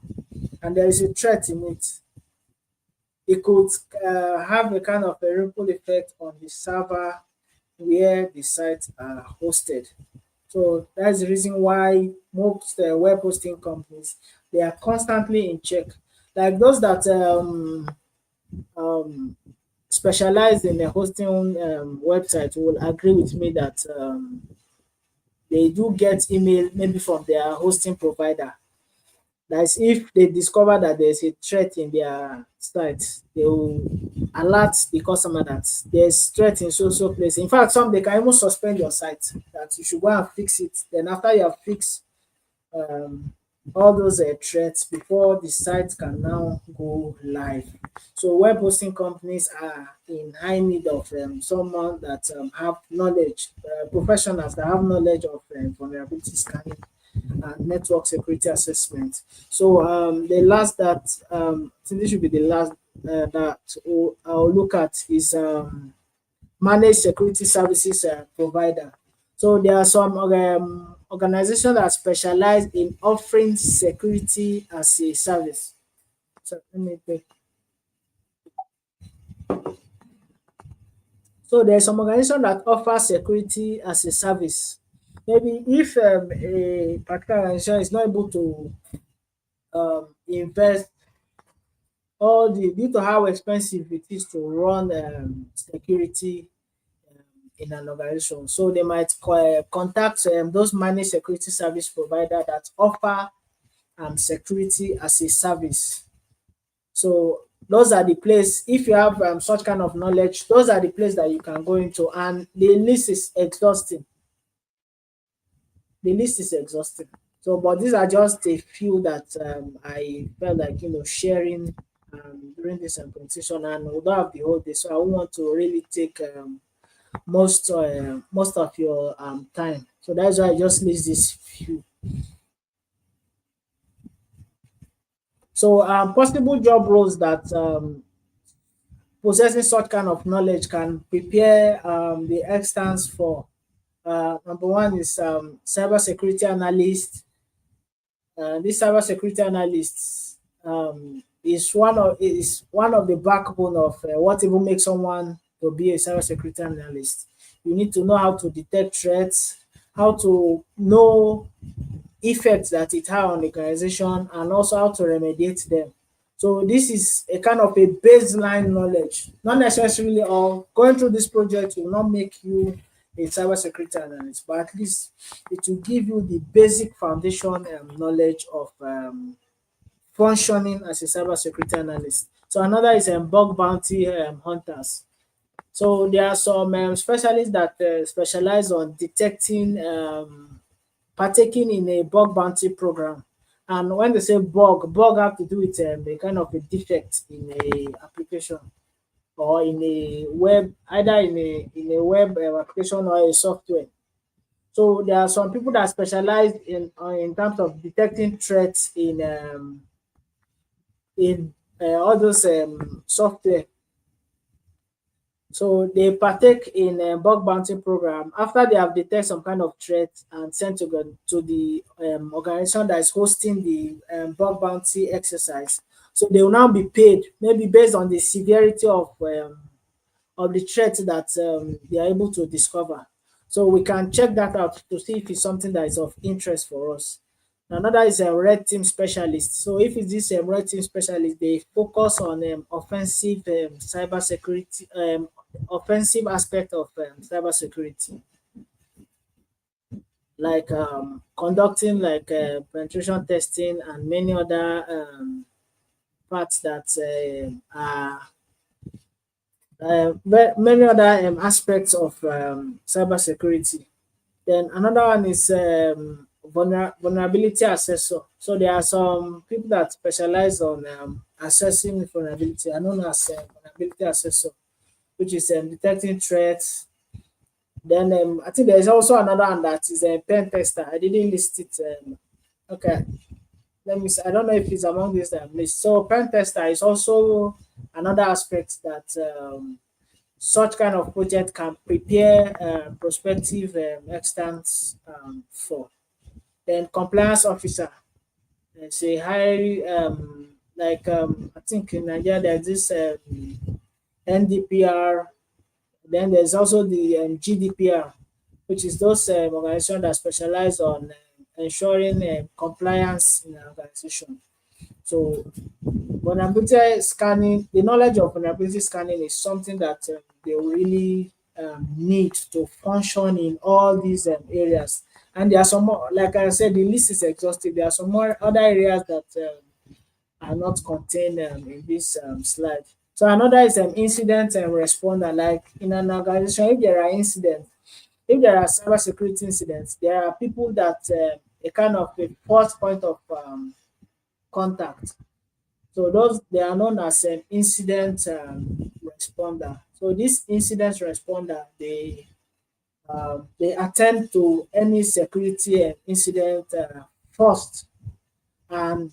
and there is a threat in it, it could have a kind of a ripple effect on the server where the sites are hosted. So that's the reason why most web hosting companies, they are constantly in check. Like those that um, specialize in the hosting website will agree with me that they do get email maybe from their hosting provider. That is, if they discover that there's a threat in their site, they will alert the customer that there's threat in so place. In fact, some they can even suspend your site that you should go and fix it. Then after you have fixed um, all those threats before the site can now go live. So web hosting companies are in high need of someone that have knowledge, professionals that have knowledge of vulnerability scanning and network security assessment. So the last that I think this should be the last that I'll look at is managed security services provider. So there are some organizations that specialize in offering security as a service. So let me take. So there's some organization that offer security as a service. Maybe if a particular organization is not able to invest all the due to how expensive it is to run security in an organization. So they might contact those managed security service provider that offer security as a service. So those are the place, if you have such kind of knowledge, those are the place that you can go into, and the list is exhausting. The list is exhausting. So, but these are just a few that I felt like sharing during this presentation, and we don't have the whole day, so I won't want to really take most of your time. So that's why I just list this few. So possible job roles that possessing such kind of knowledge can prepare the externals for. Number one is cybersecurity analyst. This cybersecurity analyst is one of the backbone of what even makes someone to be a cybersecurity analyst. You need to know how to detect threats, how to know effects that it has on the organization, and also how to remediate them. So this is a kind of a baseline knowledge. Not necessarily all going through this project will not make you a cybersecurity analyst, but at least it will give you the basic foundation knowledge of functioning as a cybersecurity analyst. So another is bug bounty hunters. So there are some specialists that specialize on detecting partaking in a bug bounty program. And when they say bug have to do with a kind of a defect in a application or in a web, either in a web application or a software. So there are some people that specialize in terms of detecting threats in all those software. So they partake in a bug bounty program after they have detected some kind of threat and sent to the organization that is hosting the bug bounty exercise. So they will now be paid, maybe based on the severity of the threat that they are able to discover. So we can check that out to see if it's something that is of interest for us. Another is a red team specialist. So if it's this red team specialist, they focus on offensive cyber security, offensive aspect of cyber security, like conducting like penetration testing and many other parts that are many other aspects of cybersecurity. Then another one is vulnerability assessor. So there are some people that specialize on assessing vulnerability, are known as vulnerability assessor, which is detecting threats. Then I think there is also another one that is a pen tester. I didn't list it. Okay, let me see. I don't know if it's among these list. So pen tester is also another aspect that such kind of project can prepare prospective extents for. Then compliance officer is a high I think in Nigeria there's this NDPR. Then there's also the GDPR, which is those organizations that specialize on ensuring compliance in an organization. So vulnerability scanning, the knowledge of vulnerability scanning is something that they really need to function in all these areas. And there are some more, like I said, the list is exhaustive. There are some more other areas that are not contained in this slide. So another is an incident and responder. Like in an organization, if there are incidents, if there are cybersecurity incidents, there are people that a kind of a first point of contact. So those they are known as an incident responder. So this incident responder, they attend to any security incident first, and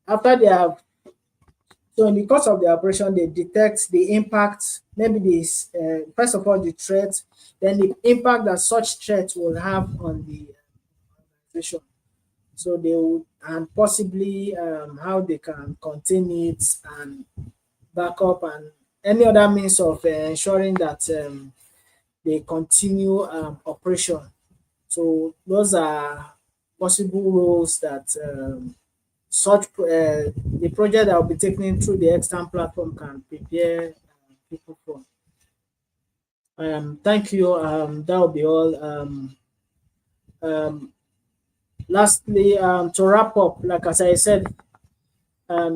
after they have so in the course of the operation, they detect the impact, maybe this first of all the threat, then the impact that such threat will have on the organization. So they would and possibly how they can contain it and backup and any other means of ensuring that they continue operation. So those are possible roles that the project that will be taken through the external platform can prepare people for. Thank you. That will be all. Um, Lastly, to wrap up, like as I said,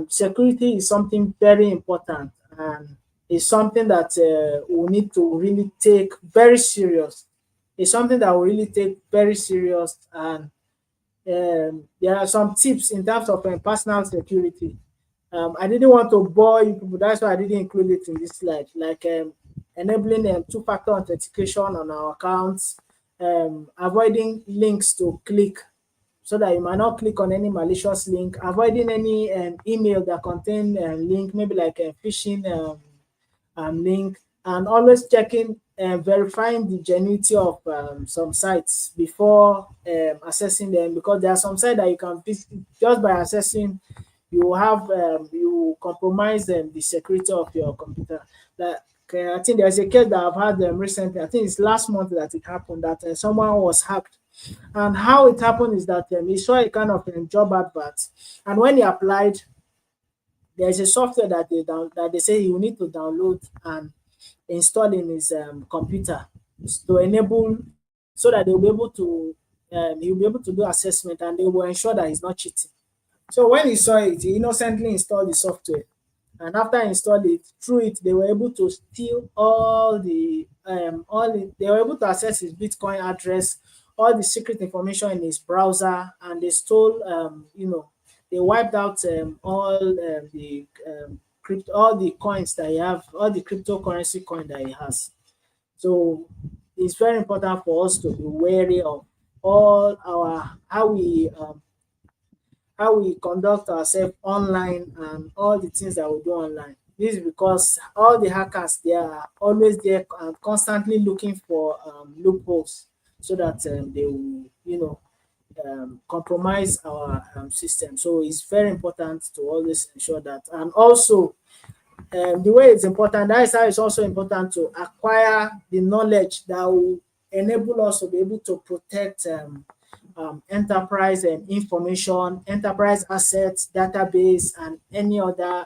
security is something very important and it's something that we need to really take very serious. It's something that we really take very serious, and there are some tips in terms of personal security. I didn't want to bore you people, that's why I didn't include it in this slide. Like enabling two-factor authentication on our accounts, avoiding links to click so that you might not click on any malicious link, avoiding any email that contain link, maybe like a phishing link, and always checking and verifying the genuinity of some sites before accessing them, because there are some sites that you can visit just by accessing. You have you compromise the security of your computer. Like I think there's a case that I've had recently. I think it's last month that it happened that someone was hacked, and how it happened is that he saw a kind of job advert, and when he applied, there's a software that that they say he will need to download and install in his computer to enable so that they'll be able to he'll be able to do assessment and they will ensure that he's not cheating. So when he saw it, he innocently installed the software. And after install it, through it, they were able to steal they were able to access his Bitcoin address, all the secret information in his browser, and they stole, they wiped out all the coins that he have, all the cryptocurrency coin that he has. So it's very important for us to be wary of all our how we conduct ourselves online and all the things that we do online. This is because all the hackers, they are always there and constantly looking for loopholes so that they will, compromise our system. So it's very important to always ensure that. And also, the way it's important, that is how it's also important to acquire the knowledge that will enable us to be able to protect enterprise information, enterprise assets, database, and any other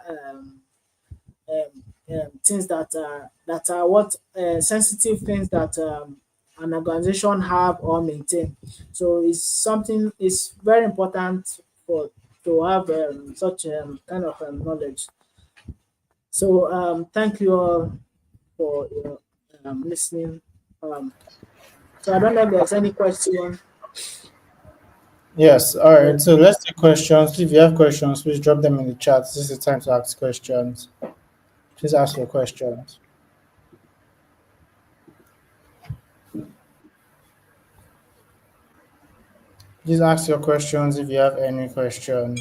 things that are what sensitive things that an organization have or maintain. So it's something it's very important for to have such kind of knowledge. So thank you all for your listening. So I don't know if there's any question. Yes, all So, right. So let's take questions. If you have questions, please drop them in the chat. This is the time to ask questions. Please ask your questions. Please ask your questions if you have any questions.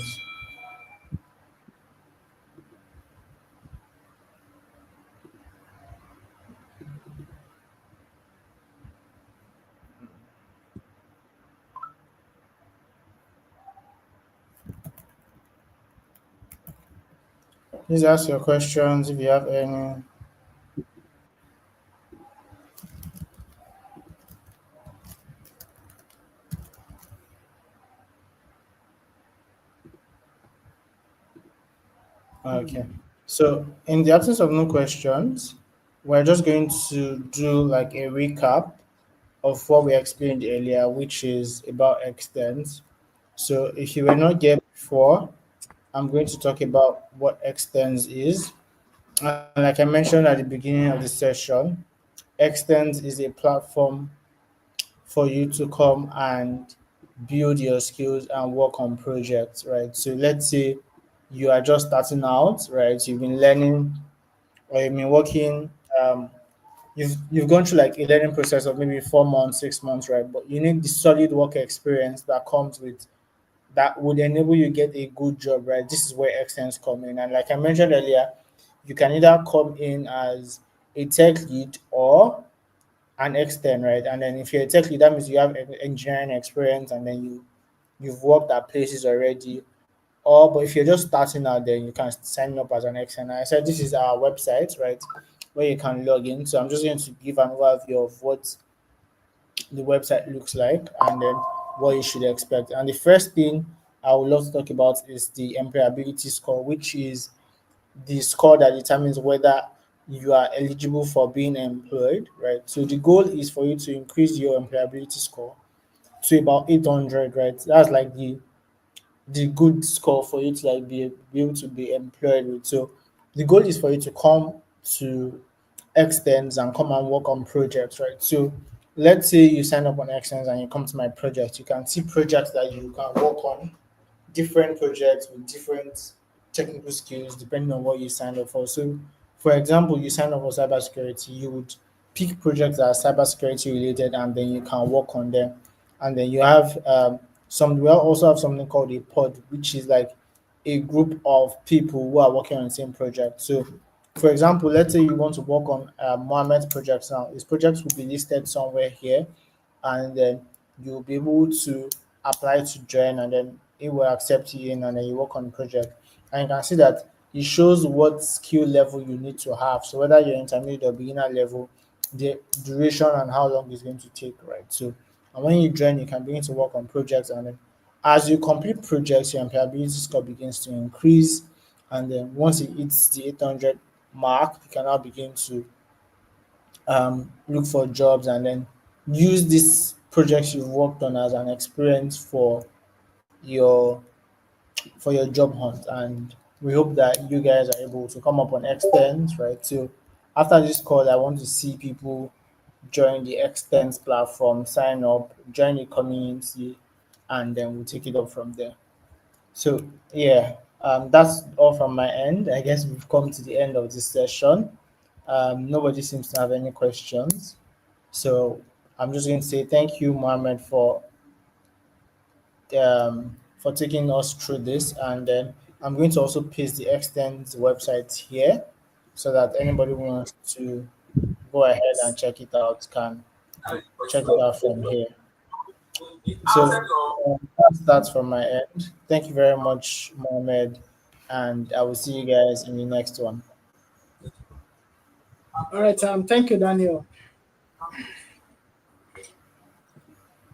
Please ask your questions if you have any. Okay. So, in the absence of no questions, we're just going to do like a recap of what we explained earlier, which is about extents. So, if you were not there before, I'm going to talk about what extends is. And like I mentioned at the beginning of the session, extends is a platform for you to come and build your skills and work on projects, right? So let's say you are just starting out, right? You've been learning or you've been working, you've gone through like a learning process of maybe 4 months, 6 months, right? But you need the solid work experience that comes with that would enable you get a good job, right? This is where extends come in. And like I mentioned earlier, you can either come in as a tech lead or an extern, right? And then if you're a tech lead, that means you have engineering experience and then you've worked at places already. Or but if you're just starting out, then you can sign up as an extern. I said this is our website, right? Where you can log in. So I'm just going to give an overview of what the website looks like and then what you should expect. And the first thing I would love to talk about is the employability score, which is the score that determines whether you are eligible for being employed, right? So the goal is for you to increase your employability score to about 800, right? That's like the good score for you to like be able to be employed with. So the goal is for you to come to extends and come and work on projects, right? So let's say you sign up on extends and you come to my project, you can see projects that you can work on, different projects with different technical skills depending on what you signed up for. So, for example, you sign up for cybersecurity, you would pick projects that are cybersecurity related and then you can work on them. And then you have we also have something called a pod, which is like a group of people who are working on the same project. So, for example, let's say you want to work on Mohammed's project now. His project will be listed somewhere here, and then you'll be able to apply to join, and then it will accept you in, and then you work on the project. And you can see that it shows what skill level you need to have. So whether you're intermediate or beginner level, the duration and how long it's going to take, right? So, and when you join, you can begin to work on projects, and then as you complete projects, your employability score begins to increase, and then once it hits the 800 mark, you can now begin to look for jobs and then use these projects you've worked on as an experience your for your job hunt. And we hope that you guys are able to come up on extends, right? So after this call, I want to see people join the extends platform, sign up, join the community, and then we'll take it up from there. So yeah, that's all from my end. I guess we've come to the end of this session. Nobody seems to have any questions. So I'm just going to say thank you, Mohammed, for taking us through this, and then I'm going to also paste the Extend website here, so that anybody who wants to go ahead and check it out can check it out from here. So that's from my end. Thank you very much, Mohammed, and I will see you guys in the next one. all right. Thank you, Daniel.